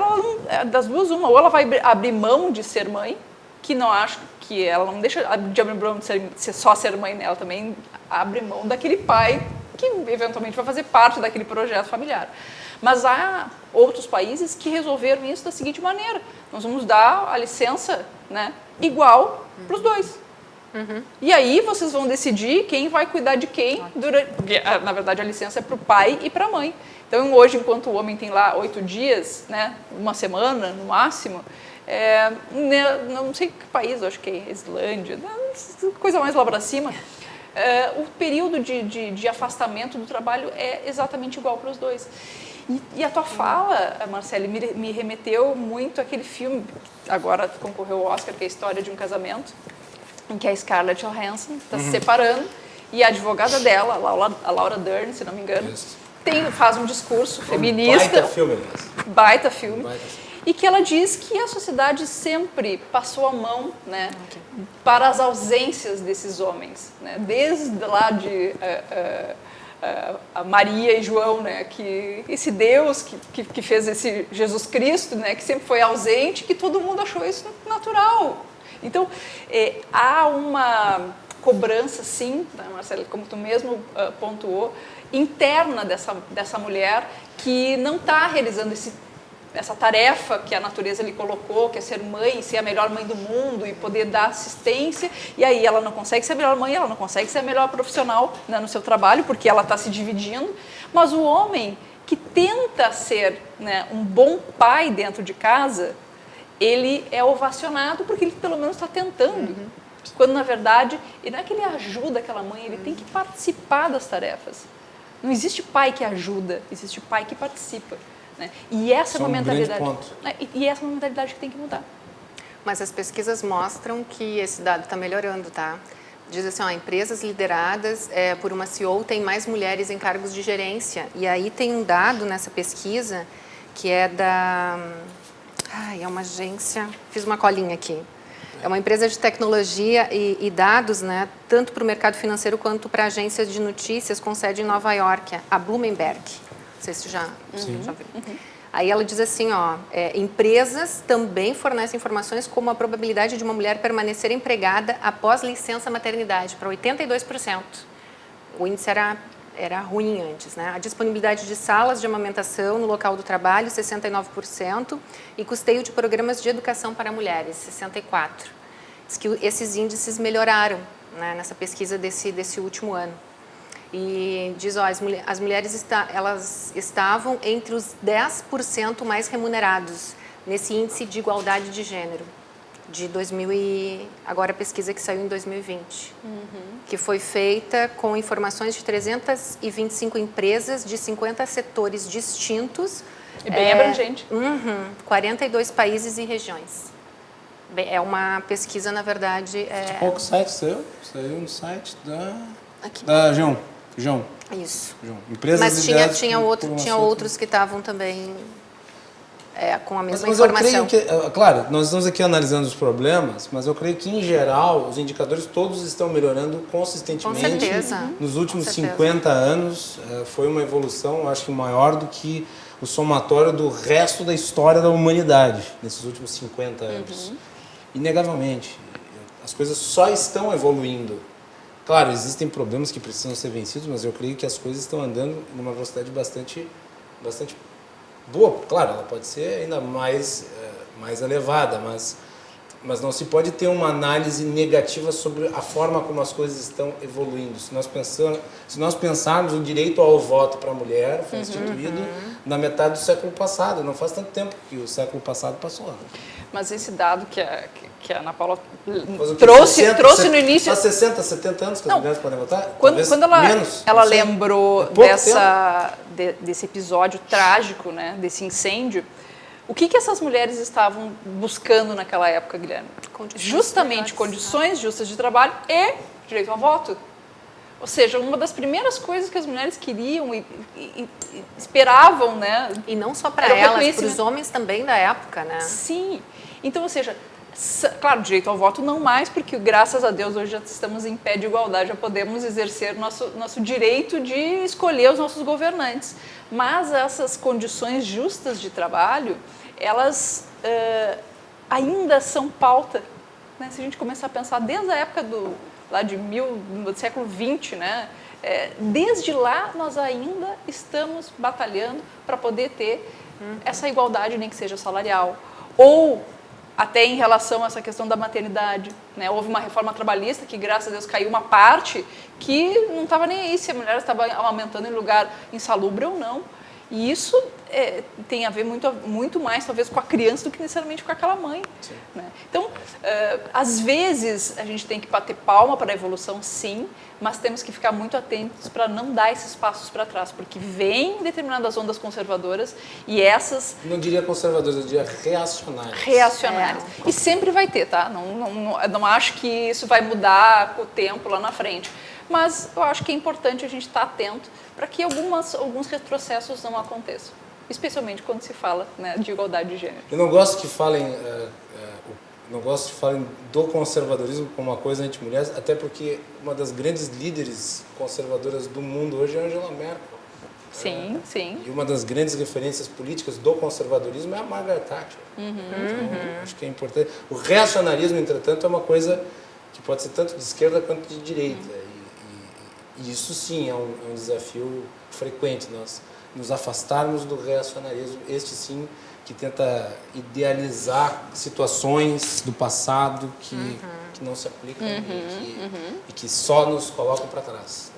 das duas, uma, ou ela vai abrir mão de ser mãe, que não acho que ela não deixa de abrir mão de ser mãe, né? Ela também abre mão daquele pai que eventualmente vai fazer parte daquele projeto familiar. Mas há outros países que resolveram isso da seguinte maneira: nós vamos dar a licença, né, igual para os dois. E aí vocês vão decidir quem vai cuidar de quem. Na verdade, a licença é para o pai e para a mãe. Então, hoje, enquanto o homem tem lá 8 dias, né, uma semana no máximo, não sei que país, acho que é Islândia, coisa mais lá para cima, o período de afastamento do trabalho é exatamente igual para os dois. E a tua fala, Marcele, me remeteu muito àquele filme, agora concorreu ao Oscar, que é a história de um casamento, em que a Scarlett Johansson está se separando e a advogada dela, a Laura Dern, se não me engano, faz um discurso feminista. Baita filme. E que ela diz que a sociedade sempre passou a mão, né, para as ausências desses homens, né, desde lá a Maria e João, né, que esse Deus que fez esse Jesus Cristo, né, que sempre foi ausente, que todo mundo achou isso natural. Então, há uma cobrança, sim, tá, Marcela, como tu mesmo pontuou, interna dessa mulher que não está realizando essa tarefa que a natureza lhe colocou, que é ser mãe, ser a melhor mãe do mundo e poder dar assistência, e aí ela não consegue ser a melhor mãe, ela não consegue ser a melhor profissional, né, no seu trabalho, porque ela está se dividindo, mas o homem que tenta ser, né, um bom pai dentro de casa, ele é ovacionado porque ele pelo menos está tentando. Quando, na verdade, não é que ele ajuda aquela mãe, ele tem que participar das tarefas. Não existe pai que ajuda, existe pai que participa. Né? E essa é uma mentalidade. E essa é uma mentalidade que tem que mudar. Mas as pesquisas mostram que esse dado está melhorando, tá? Diz assim, ó, empresas lideradas por uma CEO têm mais mulheres em cargos de gerência. E aí tem um dado nessa pesquisa que é da... é uma agência... Fiz uma colinha aqui. É uma empresa de tecnologia e dados, né, tanto para o mercado financeiro quanto para agências de notícias com sede em Nova York, a Bloomberg. Não sei se tu já viu. Aí ela diz assim, ó, empresas também fornecem informações como a probabilidade de uma mulher permanecer empregada após licença maternidade, para 82%. O índice era ruim antes, né? A disponibilidade de salas de amamentação no local do trabalho, 69%, e custeio de programas de educação para mulheres, 64%. Diz que esses índices melhoraram, né, nessa pesquisa desse último ano. E diz, ó, as mulheres elas estavam entre os 10% mais remunerados nesse índice de igualdade de gênero. De agora a pesquisa que saiu em 2020, que foi feita com informações de 325 empresas de 50 setores distintos. E bem abrangente. 42 países e regiões. É uma pesquisa, na verdade... Qual que site saiu? Saiu no site Aqui. da João. Isso. João. Empresas Mas tinha lideradas outros que estavam também... com a mesma mas informação. eu creio que, claro, nós estamos aqui analisando os problemas, mas eu creio que, em geral, os indicadores todos estão melhorando consistentemente. Com certeza. Nos últimos 50 anos, foi uma evolução, acho que maior do que o somatório do resto da história da humanidade, nesses últimos 50 anos. Inegavelmente. As coisas só estão evoluindo. Claro, existem problemas que precisam ser vencidos, mas eu creio que as coisas estão andando numa velocidade bastante boa. Claro, ela pode ser ainda mais elevada, mas não se pode ter uma análise negativa sobre a forma como as coisas estão evoluindo. Se nós pensarmos o direito ao voto para a mulher foi instituído na metade do século passado, não faz tanto tempo que o século passado passou. Mas esse dado que a Ana Paula trouxe no início... Há 60, 70 anos que as mulheres podem votar? Quando ela lembrou É desse episódio trágico, né, desse incêndio, o que essas mulheres estavam buscando naquela época, Guilherme? Justamente condições justas de trabalho e direito ao voto. Ou seja, uma das primeiras coisas que as mulheres queriam e esperavam, né? E não só para elas, para os homens também da época, né? Sim. Então, ou seja, claro, direito ao voto não mais, porque graças a Deus hoje já estamos em pé de igualdade, já podemos exercer nosso direito de escolher os nossos governantes. Mas essas condições justas de trabalho, elas ainda são pauta, né? Se a gente começar a pensar desde a época do século XX, né? Desde lá nós ainda estamos batalhando para poder ter essa igualdade, nem que seja salarial. Ou até em relação a essa questão da maternidade, né? Houve uma reforma trabalhista que, graças a Deus, caiu uma parte que não estava nem aí se a mulher estava amamentando em lugar insalubre ou não. E isso tem a ver muito mais, talvez, com a criança do que necessariamente com aquela mãe. Né? Então, às vezes, a gente tem que bater palma para a evolução, sim, mas temos que ficar muito atentos para não dar esses passos para trás, porque vem determinadas ondas conservadoras e essas... Não diria conservadoras, eu diria reacionárias. Reacionárias. E sempre vai ter, tá? Não acho que isso vai mudar com o tempo lá na frente. Mas eu acho que é importante a gente estar atento para que alguns retrocessos não aconteçam, especialmente quando se fala, né, de igualdade de gênero. Eu não gosto que falem não gosto de falar do conservadorismo como uma coisa anti-mulheres, até porque uma das grandes líderes conservadoras do mundo hoje é Angela Merkel. Sim, sim. E uma das grandes referências políticas do conservadorismo é a Margaret Thatcher. Então, acho que é importante. O reacionarismo, entretanto, é uma coisa que pode ser tanto de esquerda quanto de direita. E isso sim é um desafio frequente, nós nos afastarmos do reacionarismo, este sim que tenta idealizar situações do passado que não se aplicam e que só nos colocam para trás.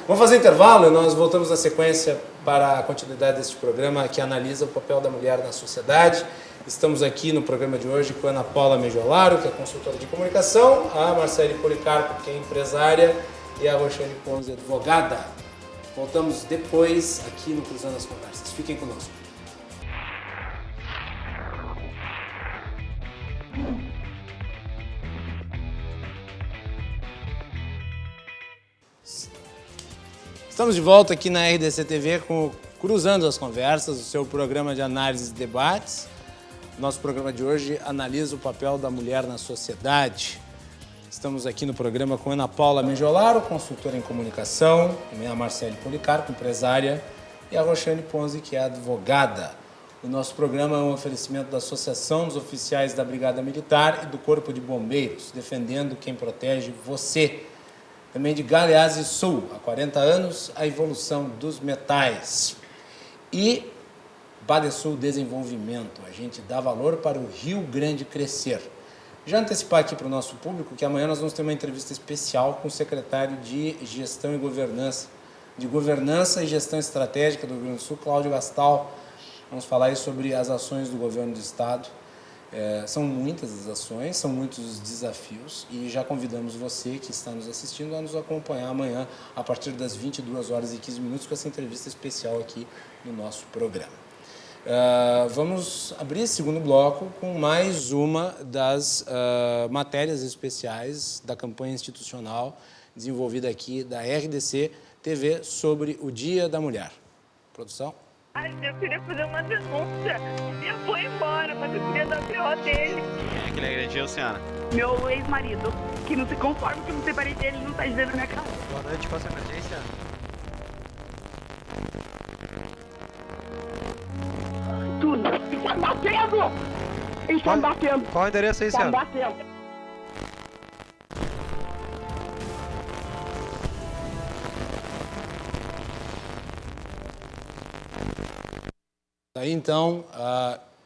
Vamos fazer intervalo e nós voltamos na sequência para a continuidade deste programa que analisa o papel da mulher na sociedade. Estamos aqui no programa de hoje com a Ana Paula Mejolaro, que é consultora de comunicação, a Marcele Policarpo, que é empresária, e a Roxane Ponzi, advogada. Voltamos depois aqui no Cruzando as Conversas. Fiquem conosco. Estamos de volta aqui na RDC TV com Cruzando as Conversas, o seu programa de análise e debates. Nosso programa de hoje analisa o papel da mulher na sociedade. Estamos aqui no programa com a Ana Paula Mejolaro, consultora em comunicação, também a Marcele Policarpo, empresária, e a Roxane Ponzi, que é advogada. O nosso programa é um oferecimento da Associação dos Oficiais da Brigada Militar e do Corpo de Bombeiros, defendendo quem protege você. Também de Galeazzi Sul, há 40 anos, a evolução dos metais. E Badesul Desenvolvimento, a gente dá valor para o Rio Grande crescer. Já antecipar aqui para o nosso público que amanhã nós vamos ter uma entrevista especial com o secretário de Gestão e Governança, e Gestão Estratégica do Rio Grande do Sul, Cláudio Gastal. Vamos falar aí sobre as ações do governo do estado. São muitas as ações, são muitos os desafios e já convidamos você que está nos assistindo a nos acompanhar amanhã a partir das 22h15 com essa entrevista especial aqui no nosso programa. Vamos abrir esse segundo bloco com mais uma das matérias especiais da campanha institucional desenvolvida aqui da RDC TV sobre o Dia da Mulher. Produção? Ai, eu queria fazer uma denúncia. Eu vou embora, mas eu queria dar pior dele. Quem é que ele agrediu, senhora? Meu ex-marido, que não se conforma que eu me separei dele, não tá dizendo na minha casa. Boa noite, qual a sua emergência? Tudo. Estão batendo! Estão batendo! Qual o endereço aí, Estão senhora? batendo! Aí então,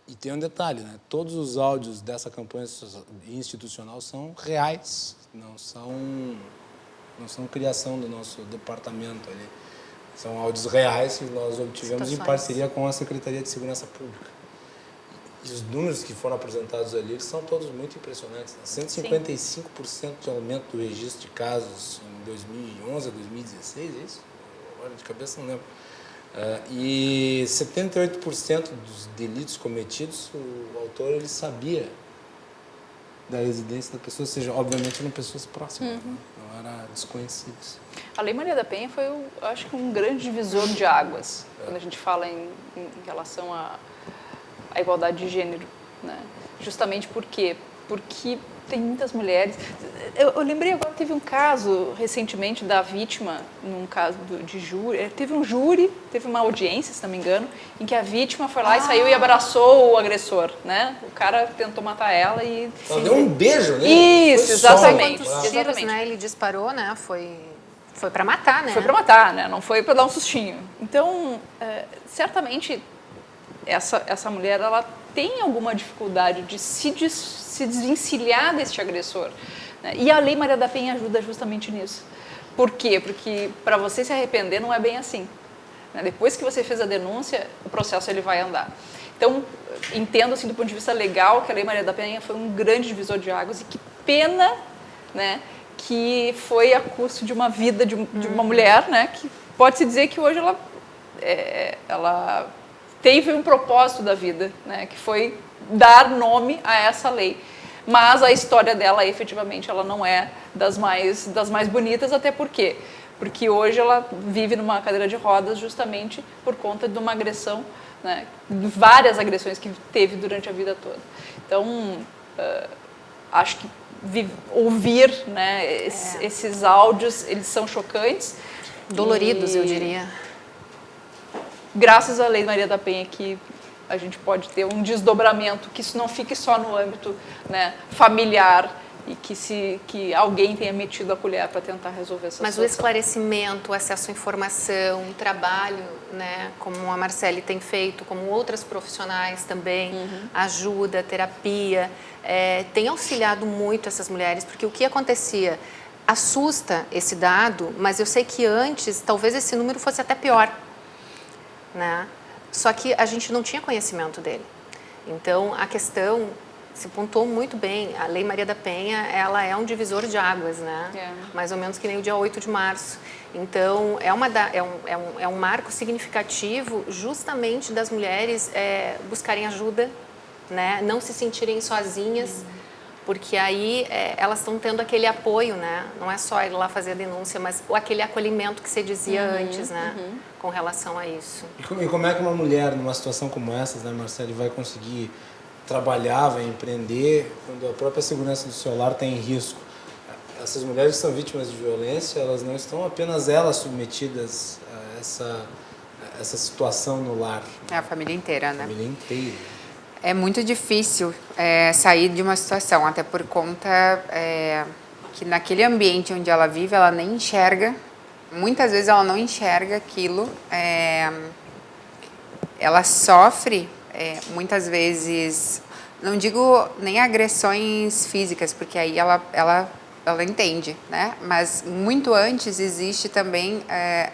e tem um detalhe, né? Todos os áudios dessa campanha institucional são reais, não são criação do nosso departamento ali. São áudios reais que nós obtivemos em parceria com a Secretaria de Segurança Pública. E os números que foram apresentados ali eles são todos muito impressionantes. 155% de aumento do registro de casos em 2011 a 2016, é isso? Agora de cabeça não lembro. E 78% dos delitos cometidos, o autor ele sabia da residência da pessoa, ou seja, obviamente eram pessoas próximas, não eram desconhecidos. A Lei Maria da Penha foi, acho que, um grande divisor de águas, quando a gente fala em relação à igualdade de gênero, né? Justamente por quê? Porque tem muitas mulheres. Eu lembrei agora, teve um caso recentemente da vítima, num caso de júri. Teve um júri, teve uma audiência, se não me engano, em que a vítima foi lá e saiu e abraçou o agressor, né? O cara tentou matar ela e... Ela deu um beijo, né? Isso, exatamente. Quantos tiros, né, ele disparou, né? Foi para matar, né? Foi para matar, né? Não foi para dar um sustinho. Então, certamente, essa mulher, ela tem alguma dificuldade de se desvencilhar deste agressor, né? E a Lei Maria da Penha ajuda justamente nisso. Por quê? Porque para você se arrepender não é bem assim, né? Depois que você fez a denúncia, o processo ele vai andar. Então, entendo assim, do ponto de vista legal que a Lei Maria da Penha foi um grande divisor de águas e que pena, né, que foi a custo de uma vida de uma mulher, né, que pode-se dizer que hoje ela teve um propósito da vida, né, que foi dar nome a essa lei. Mas a história dela, efetivamente, ela não é das mais bonitas, até por quê? Porque hoje ela vive numa cadeira de rodas justamente por conta de uma agressão, né, várias agressões que teve durante a vida toda. Então, acho que ouvir, né, esses áudios, eles são chocantes. Doloridos, eu diria. Graças à Lei Maria da Penha que a gente pode ter um desdobramento, que isso não fique só no âmbito, né, familiar, e que alguém tenha metido a colher para tentar resolver essa situação. Mas o esclarecimento, o acesso à informação, o trabalho, né, como a Marcele tem feito, como outras profissionais também, ajuda, terapia, tem auxiliado muito essas mulheres, porque o que acontecia? Assusta esse dado, mas eu sei que antes talvez esse número fosse até pior, né? Só que a gente não tinha conhecimento dele. Então, a questão se pontuou muito bem. A Lei Maria da Penha, ela é um divisor de águas, né? Mais ou menos que nem o dia 8 de março. Então, é um marco significativo justamente das mulheres buscarem ajuda, né? Não se sentirem sozinhas, porque aí elas estão tendo aquele apoio, né? Não é só ir lá fazer a denúncia, mas aquele acolhimento que você dizia antes, né? Com relação a isso. E como é que uma mulher, numa situação como essa, né, Marcele, vai conseguir trabalhar, vai empreender, quando a própria segurança do seu lar está em risco? Essas mulheres que são vítimas de violência, elas não estão apenas elas submetidas a essa situação no lar. É a família inteira, né? A família inteira. É muito difícil sair de uma situação, até por conta que naquele ambiente onde ela vive, ela nem enxerga, muitas vezes ela não enxerga aquilo, ela sofre muitas vezes, não digo nem agressões físicas, porque aí ela entende, né? Mas muito antes existe também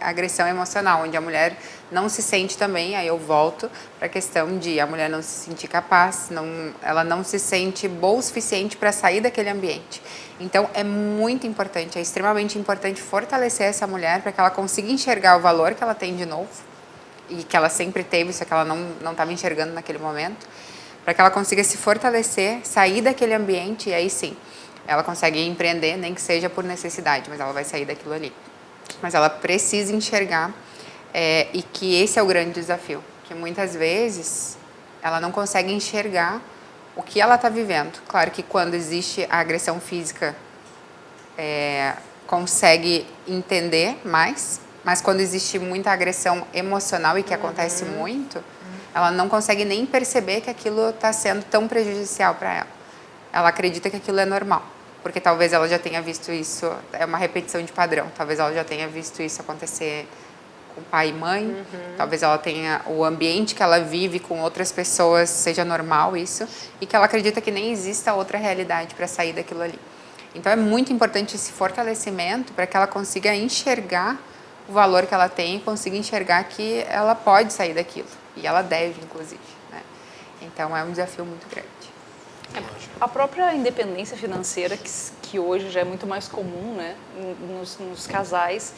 agressão emocional, onde a mulher não se sente também, aí eu volto para a questão de a mulher não se sentir capaz, ela não se sente boa o suficiente para sair daquele ambiente. Então é muito importante, é extremamente importante fortalecer essa mulher para que ela consiga enxergar o valor que ela tem de novo, e que ela sempre teve, só que ela não estava enxergando naquele momento, para que ela consiga se fortalecer, sair daquele ambiente, e aí sim, ela consegue empreender, nem que seja por necessidade, mas ela vai sair daquilo ali. Mas ela precisa enxergar, e que esse é o grande desafio, que muitas vezes ela não consegue enxergar o que ela está vivendo. Claro que quando existe a agressão física, consegue entender mais, mas quando existe muita agressão emocional, e que acontece muito, ela não consegue nem perceber que aquilo está sendo tão prejudicial para ela. Ela acredita que aquilo é normal, porque talvez ela já tenha visto isso, é uma repetição de padrão, talvez ela já tenha visto isso acontecer com pai e mãe, talvez ela tenha o ambiente que ela vive com outras pessoas, seja normal isso, e que ela acredita que nem exista outra realidade para sair daquilo ali. Então é muito importante esse fortalecimento para que ela consiga enxergar o valor que ela tem e consiga enxergar que ela pode sair daquilo, e ela deve, inclusive, né? Então é um desafio muito grande. A própria independência financeira, que hoje já é muito mais comum, né, nos casais,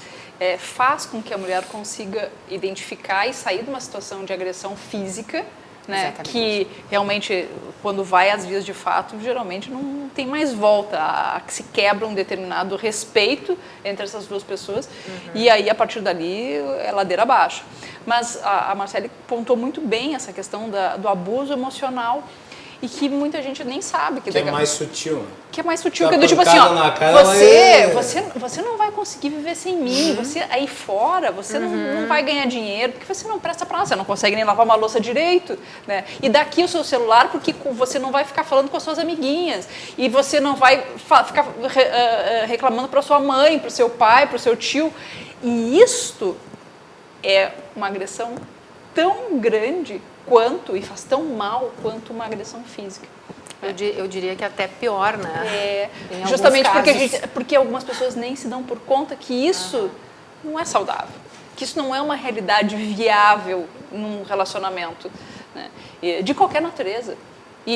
faz com que a mulher consiga identificar e sair de uma situação de agressão física, né, que realmente, quando vai às vias de fato, geralmente não tem mais volta, se quebra um determinado respeito entre essas duas pessoas, e aí, a partir dali, é ladeira abaixo. Mas a Marcele pontuou muito bem essa questão do abuso emocional, e que muita gente nem sabe. Que é mais sutil. Que é mais sutil, que é do tipo assim, ó, você não vai conseguir viver sem mim, você aí fora, você não vai ganhar dinheiro, porque você não presta pra nada, você não consegue nem lavar uma louça direito, né? E daqui o seu celular, porque você não vai ficar falando com as suas amiguinhas, e você não vai ficar reclamando pra sua mãe, pro seu pai, pro seu tio. E isto é uma agressão tão grande quanto, e faz tão mal quanto uma agressão física. Eu diria que até pior, né? Justamente porque algumas pessoas nem se dão por conta que isso não é saudável, que isso não é uma realidade viável num relacionamento, né? De qualquer natureza. E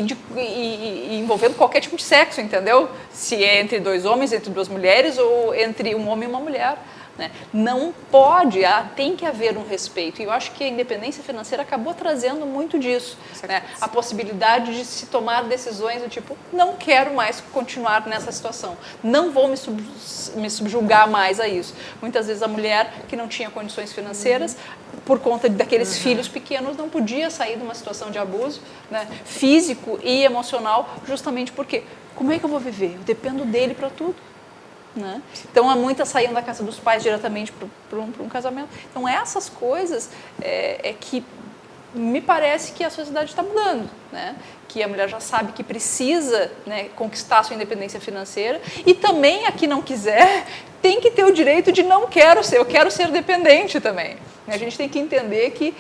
envolvendo qualquer tipo de sexo, entendeu? Se é entre dois homens, entre duas mulheres, ou entre um homem e uma mulher. Né? Não pode, tem que haver um respeito. E eu acho que a independência financeira acabou trazendo muito disso. Né? A possibilidade de se tomar decisões do tipo, não quero mais continuar nessa situação, não vou me subjugar mais a isso. Muitas vezes a mulher que não tinha condições financeiras, por conta daqueles filhos pequenos, não podia sair de uma situação de abuso, né, físico e emocional, justamente porque como é que eu vou viver? Eu dependo dele para tudo. Né? Então, há muitas saíram da casa dos pais diretamente para um casamento. Então, essas coisas é que me parece que a sociedade está mudando, né? Que a mulher já sabe que precisa, né, conquistar a sua independência financeira, e também a que não quiser tem que ter o direito de eu quero ser dependente também. A gente tem que entender que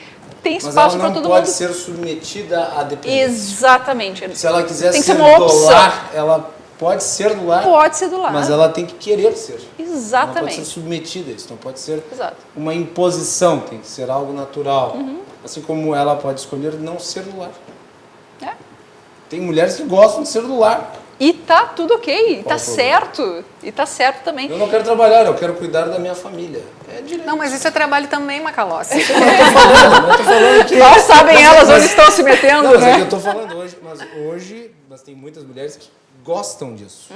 tem espaço para todo mundo. Mas ela não pode ser submetida à dependência. Exatamente. Se ela quiser tem ser que ser uma do opção. lar, ela pode ser do lar. Pode ser do lar. Mas ela tem que querer ser. Exatamente. Não pode ser submetida a isso, não pode ser Exato. uma imposição, tem que ser algo natural. Assim como ela pode escolher não ser do lar. É. Tem mulheres que gostam de ser do lar. E tá tudo ok, e tá Qual o problema? certo. E tá certo também. Eu não quero trabalhar, eu quero cuidar da minha família. É direito. Não, mas isso é trabalho também, Macalossi. Eu tô falando que... Mal sabem elas onde estão se metendo, Não, mas é né? que eu tô falando hoje, mas tem muitas mulheres que gostam disso.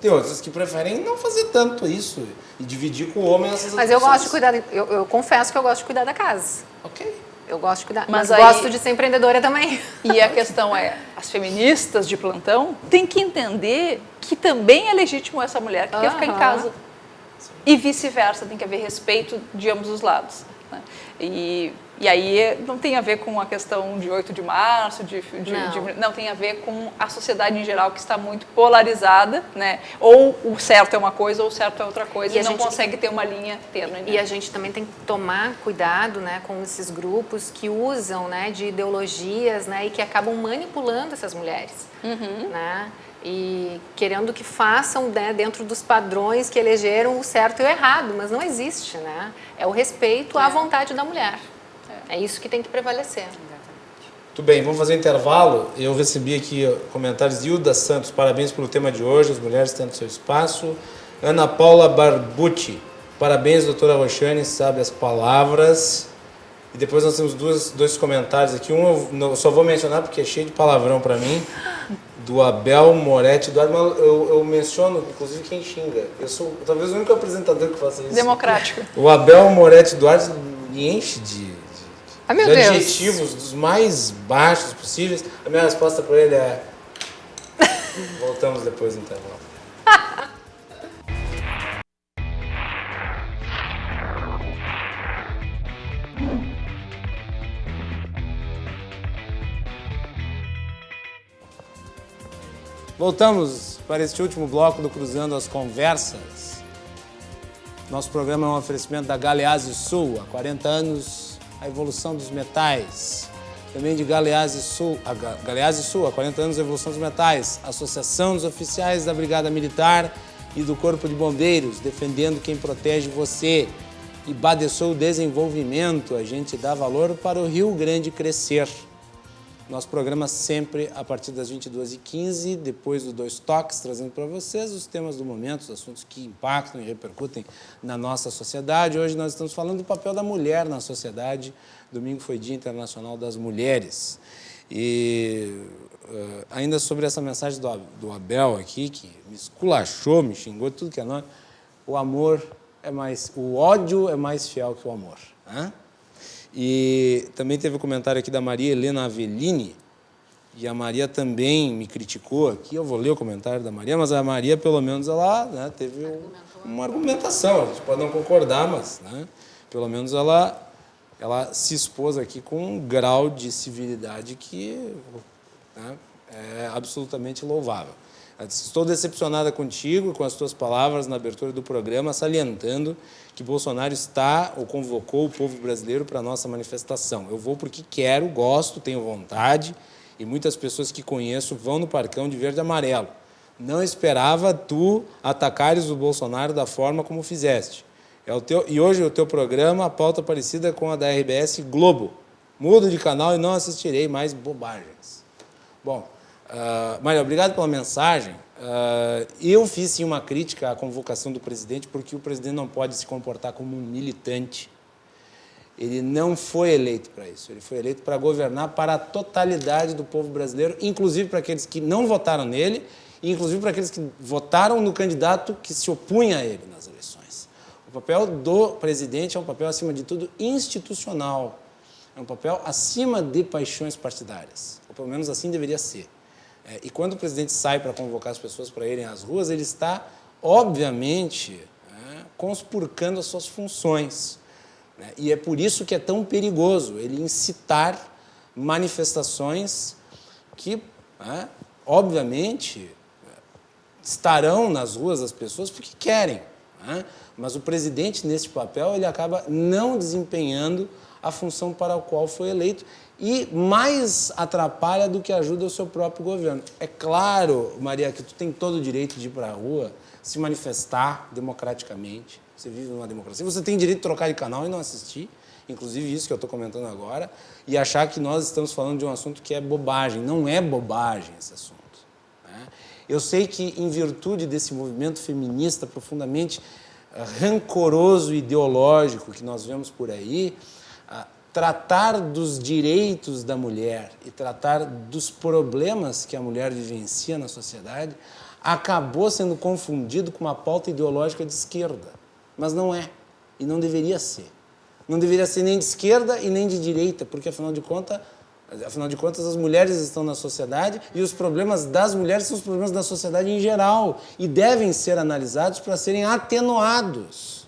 Tem outras que preferem não fazer tanto isso e dividir com o homem essas Mas eu atribuições. gosto de cuidar, eu confesso que eu gosto de cuidar da casa. Ok. Eu gosto de cuidar, Mas mas aí- gosto de ser empreendedora também. E a questão é, as feministas de plantão têm que entender que também é legítimo essa mulher que quer ficar em Aham. casa. E vice-versa, tem que haver respeito de ambos os lados. Né? E aí não tem a ver com a questão de 8 de março, não, tem a ver com a sociedade em geral que está muito polarizada, né? Ou o certo é uma coisa ou o certo é outra coisa, e, a não gente- consegue ter uma linha tênue. Né? E a gente também tem que tomar cuidado, né, com esses grupos que usam, né, de ideologias, né, e que acabam manipulando essas mulheres, né, e querendo que façam, né, dentro dos padrões que elegeram o certo e o errado, mas não existe, né? É o respeito à vontade da mulher. É isso que tem que prevalecer. Muito bem, vamos fazer um intervalo. Eu recebi aqui comentários de Hilda Santos. Parabéns pelo tema de hoje, as mulheres tendo seu espaço. Ana Paula Barbucci. Parabéns, doutora Roxane, sabe as palavras. E depois nós temos dois comentários aqui. Eu só vou mencionar porque é cheio de palavrão para mim. Do Abel Moretti Eduardo. Mas eu menciono, inclusive, quem xinga. Eu sou talvez o único apresentador que faça isso. Democrático. O Abel Moretti Eduardo me enche de Meu de Deus. adjetivos dos mais baixos possíveis. A minha resposta para ele é... Voltamos depois do intervalo. Voltamos para este último bloco do Cruzando as Conversas. Nosso programa é um oferecimento da Galeazzi Sul, há 40 anos, a evolução dos metais. Também de Galeazzi Sul, Galeazzi Sul, há 40 anos, a evolução dos metais. Associação dos Oficiais da Brigada Militar e do Corpo de Bombeiros, defendendo quem protege você. E Badesul Desenvolvimento, a gente dá valor para o Rio Grande crescer. Nosso programa sempre a partir das 22h15, depois do Dois Toques, trazendo para vocês os temas do momento, os assuntos que impactam e repercutem na nossa sociedade. Hoje nós estamos falando do papel da mulher na sociedade. Domingo foi Dia Internacional das Mulheres. E ainda sobre essa mensagem do Abel aqui, que me esculachou, me xingou, tudo que é nós, o ódio é mais fiel que o amor. Né? E também teve um comentário aqui da Maria Helena Avellini, e a Maria também me criticou aqui. Eu vou ler o comentário da Maria, mas a Maria, pelo menos, ela, né, teve uma argumentação. A gente pode não concordar, mas, né, pelo menos ela se expôs aqui com um grau de civilidade que, né, é absolutamente louvável. Ela disse: estou decepcionada contigo, com as tuas palavras na abertura do programa, salientando que Bolsonaro convocou o povo brasileiro para a nossa manifestação. Eu vou porque quero, gosto, tenho vontade, e muitas pessoas que conheço vão no Parcão de verde e amarelo. Não esperava tu atacares o Bolsonaro da forma como fizeste. E hoje o teu programa, a pauta parecida com a da RBS Globo. Mudo de canal e não assistirei mais bobagens. Bom, Maria, obrigado pela mensagem. Eu fiz sim uma crítica à convocação do presidente, porque o presidente não pode se comportar como um militante. Ele não foi eleito para isso. Ele foi eleito para governar para a totalidade do povo brasileiro, inclusive para aqueles que não votaram nele, e inclusive para aqueles que votaram no candidato que se opunha a ele nas eleições. O papel do presidente é um papel, acima de tudo, institucional. É um papel acima de paixões partidárias. Ou pelo menos assim deveria ser. E quando o presidente sai para convocar as pessoas para irem às ruas, ele está, obviamente, conspurcando as suas funções. E é por isso que é tão perigoso ele incitar manifestações que, obviamente, estarão nas ruas as pessoas porque querem. Mas o presidente, neste papel, ele acaba não desempenhando a função para a qual foi eleito e mais atrapalha do que ajuda o seu próprio governo. É claro, Maria, que tu tem todo o direito de ir para a rua, se manifestar democraticamente. Você vive numa democracia. Você tem direito de trocar de canal e não assistir, inclusive isso que eu estou comentando agora, e achar que nós estamos falando de um assunto que é bobagem. Não é bobagem esse assunto. Eu sei que, em virtude desse movimento feminista profundamente rancoroso e ideológico que nós vemos por aí, tratar dos direitos da mulher e tratar dos problemas que a mulher vivencia na sociedade acabou sendo confundido com uma pauta ideológica de esquerda. Mas não é, e não deveria ser. Não deveria ser nem de esquerda e nem de direita, porque, afinal de contas, as mulheres estão na sociedade e os problemas das mulheres são os problemas da sociedade em geral e devem ser analisados para serem atenuados.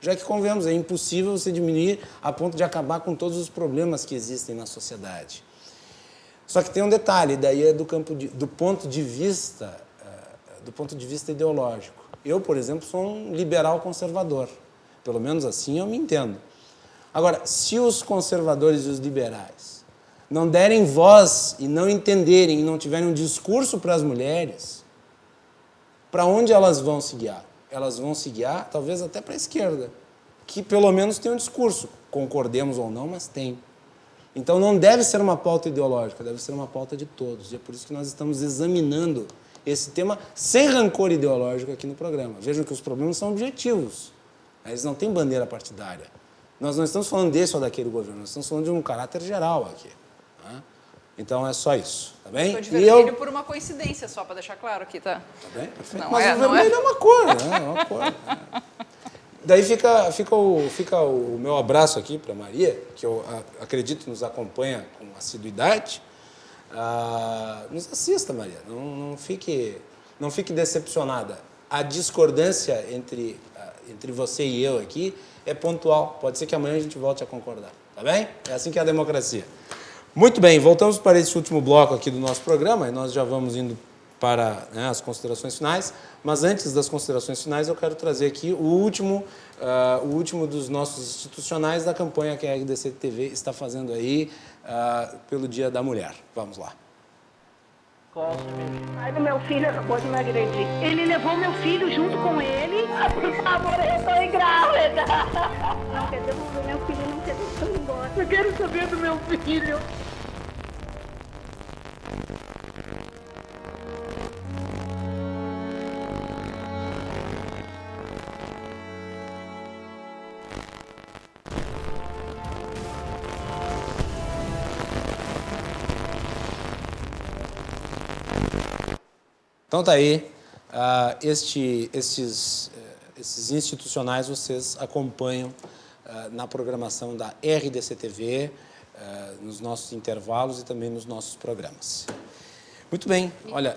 Já que, convenhamos, é impossível você diminuir a ponto de acabar com todos os problemas que existem na sociedade. Só que tem um detalhe, daí é do ponto de vista ideológico. Eu, por exemplo, sou um liberal conservador. Pelo menos assim eu me entendo. Agora, se os conservadores e os liberais não derem voz e não entenderem e não tiverem um discurso para as mulheres, para onde elas vão se guiar? Elas vão se guiar, talvez até para a esquerda, que pelo menos tem um discurso, concordemos ou não, mas tem. Então não deve ser uma pauta ideológica, deve ser uma pauta de todos. E é por isso que nós estamos examinando esse tema sem rancor ideológico aqui no programa. Vejam que os problemas são objetivos, eles não têm bandeira partidária. Nós não estamos falando desse ou daquele governo, nós estamos falando de um caráter geral aqui. Então é só isso, tá bem? Estou de vermelho por uma coincidência, só para deixar claro aqui, tá? Tá bem? Perfeito. Não mas o vermelho é uma cor, né? É uma cor. Daí fica o meu abraço aqui para a Maria, que eu acredito nos acompanha com assiduidade. Nos assista, Maria, não fique decepcionada. A discordância entre você e eu aqui é pontual. Pode ser que amanhã a gente volte a concordar, tá bem? É assim que é a democracia. Muito bem, voltamos para esse último bloco aqui do nosso programa e nós já vamos indo para as considerações finais, mas antes das considerações finais eu quero trazer aqui o último dos nossos institucionais da campanha que a RDC TV está fazendo aí pelo Dia da Mulher. Vamos lá. O pai do meu filho acabou de me agredir. Ele levou meu filho junto com ele. Por favor, eu estou grávida. Não quer devolver meu filho, não quer deixar ele embora. Eu quero saber do meu filho. Então tá aí, esses institucionais vocês acompanham na programação da RDC TV, nos nossos intervalos e também nos nossos programas. Muito bem, olha,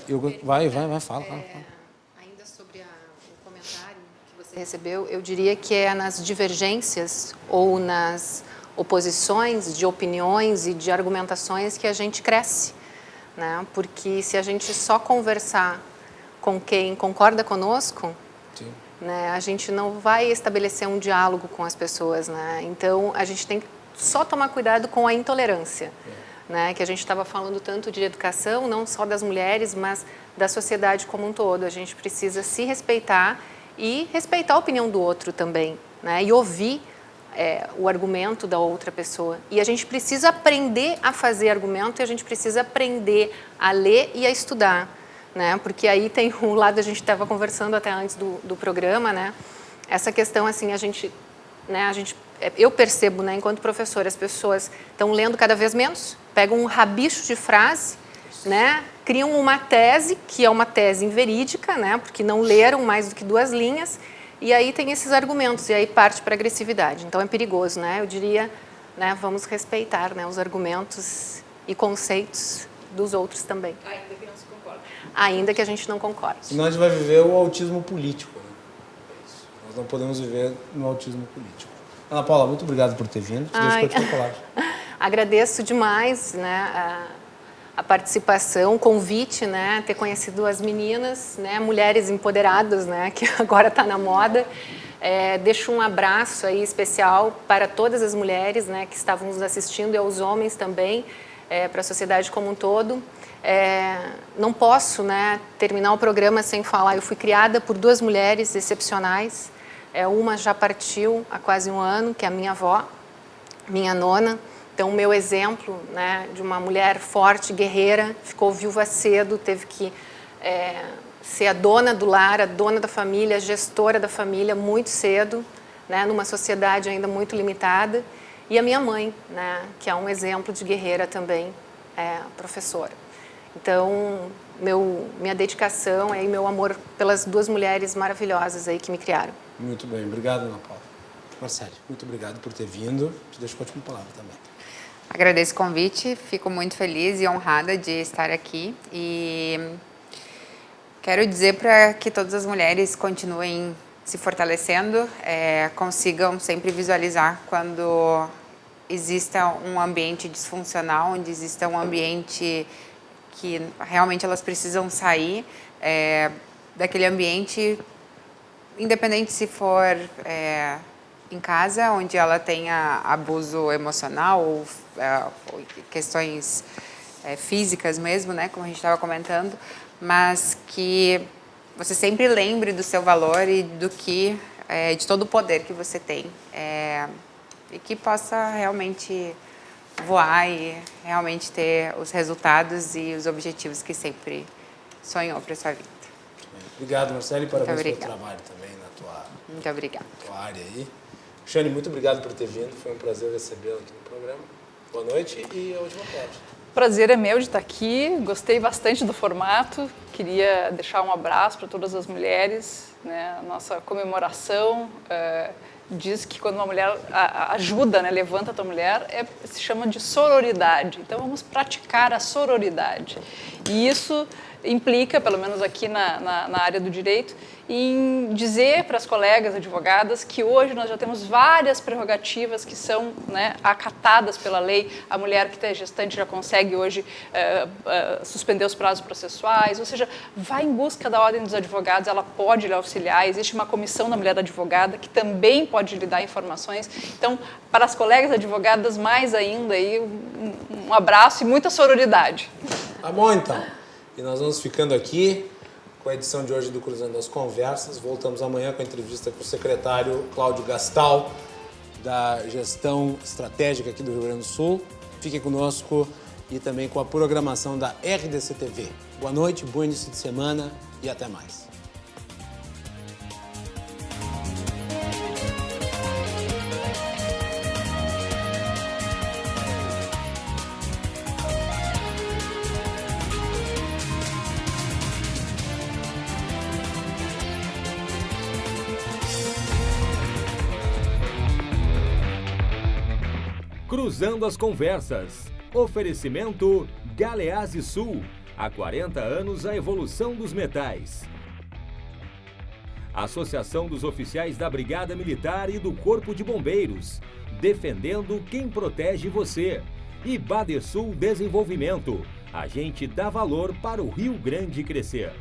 fala. Ainda sobre o comentário que você recebeu, eu diria que é nas divergências ou nas oposições de opiniões e de argumentações que a gente cresce, né? Porque se a gente só conversar com quem concorda conosco, né, a gente não vai estabelecer um diálogo com as pessoas, né? Então a gente tem que só tomar cuidado com a intolerância, né? Que a gente estava falando tanto de educação, não só das mulheres, mas da sociedade como um todo. A gente precisa se respeitar e respeitar a opinião do outro também, né? E ouvir o argumento da outra pessoa. E a gente precisa aprender a fazer argumento e a gente precisa aprender a ler e a estudar, né? Porque aí tem um lado, a gente estava conversando até antes do programa, né? Essa questão, assim, eu percebo, né, enquanto professora, as pessoas estão lendo cada vez menos, pegam um rabicho de frase, né? Criam uma tese, que é uma tese inverídica, né? Porque não leram mais do que 2 linhas, e aí tem esses argumentos, e aí parte para a agressividade. Então é perigoso, né? Eu diria, né, vamos respeitar, né, os argumentos e conceitos dos outros também. Ainda que não se ainda que a gente não concorde. Senão a gente vai viver o autismo político. Né? É isso. Nós não podemos viver no autismo político. Ana Paula, muito obrigado por ter vindo. Te deixo continuar a palavra. Agradeço demais, né, a participação, o convite, né, ter conhecido as meninas, né, mulheres empoderadas, né, que agora está na moda. Deixo um abraço aí especial para todas as mulheres, né, que estavam nos assistindo e aos homens também, para a sociedade como um todo. Não posso, né, terminar o programa sem falar. Eu fui criada por 2 mulheres excepcionais. Uma já partiu há quase 1 ano, que é a minha avó, minha nona. Então, o meu exemplo, né, de uma mulher forte, guerreira, ficou viúva cedo, teve que ser a dona do lar, a dona da família, a gestora da família muito cedo, né, numa sociedade ainda muito limitada. E a minha mãe, né, que é um exemplo de guerreira também, professora. Então, minha dedicação e meu amor pelas 2 mulheres maravilhosas aí que me criaram. Muito bem, obrigado, Ana Paula. Marcele, muito obrigado por ter vindo. Te deixo com a última palavra também. Agradeço o convite, fico muito feliz e honrada de estar aqui e quero dizer para que todas as mulheres continuem se fortalecendo, consigam sempre visualizar quando exista um ambiente disfuncional, onde exista um ambiente que realmente elas precisam sair daquele ambiente, independente se for em casa, onde ela tenha abuso emocional ou questões físicas mesmo, né, como a gente estava comentando, mas que você sempre lembre do seu valor e de todo o poder que você tem, e que possa realmente voar e realmente ter os resultados e os objetivos que sempre sonhou para a sua vida. Obrigado, Marcele, e parabéns pelo trabalho também na Muito obrigada. tua área aí. Xane, muito obrigado por ter vindo, foi um prazer recebê-la aqui no programa. Boa noite e a última palavra. O prazer é meu de estar aqui, gostei bastante do formato, queria deixar um abraço para todas as mulheres, né? A nossa comemoração diz que quando uma mulher ajuda, né, levanta a tua mulher, se chama de sororidade. Então vamos praticar a sororidade. E isso implica, pelo menos aqui na área do direito, em dizer para as colegas advogadas que hoje nós já temos várias prerrogativas que são, né, acatadas pela lei. A mulher que está gestante já consegue hoje suspender os prazos processuais, ou seja, vai em busca da ordem dos advogados, ela pode lhe auxiliar. Existe uma comissão da mulher advogada que também pode lhe dar informações. Então, para as colegas advogadas, mais ainda, aí, um abraço e muita sororidade. Tá bom, então. E nós vamos ficando aqui com a edição de hoje do Cruzando as Conversas. Voltamos amanhã com a entrevista com o secretário Cláudio Gastal, da Gestão Estratégica aqui do Rio Grande do Sul. Fiquem conosco e também com a programação da RDC TV. Boa noite, bom início de semana e até mais. Cruzando as Conversas. Oferecimento Galeazzi Sul. Há 40 anos a evolução dos metais. Associação dos Oficiais da Brigada Militar e do Corpo de Bombeiros. Defendendo quem protege você. E Badesul Desenvolvimento. A gente dá valor para o Rio Grande crescer.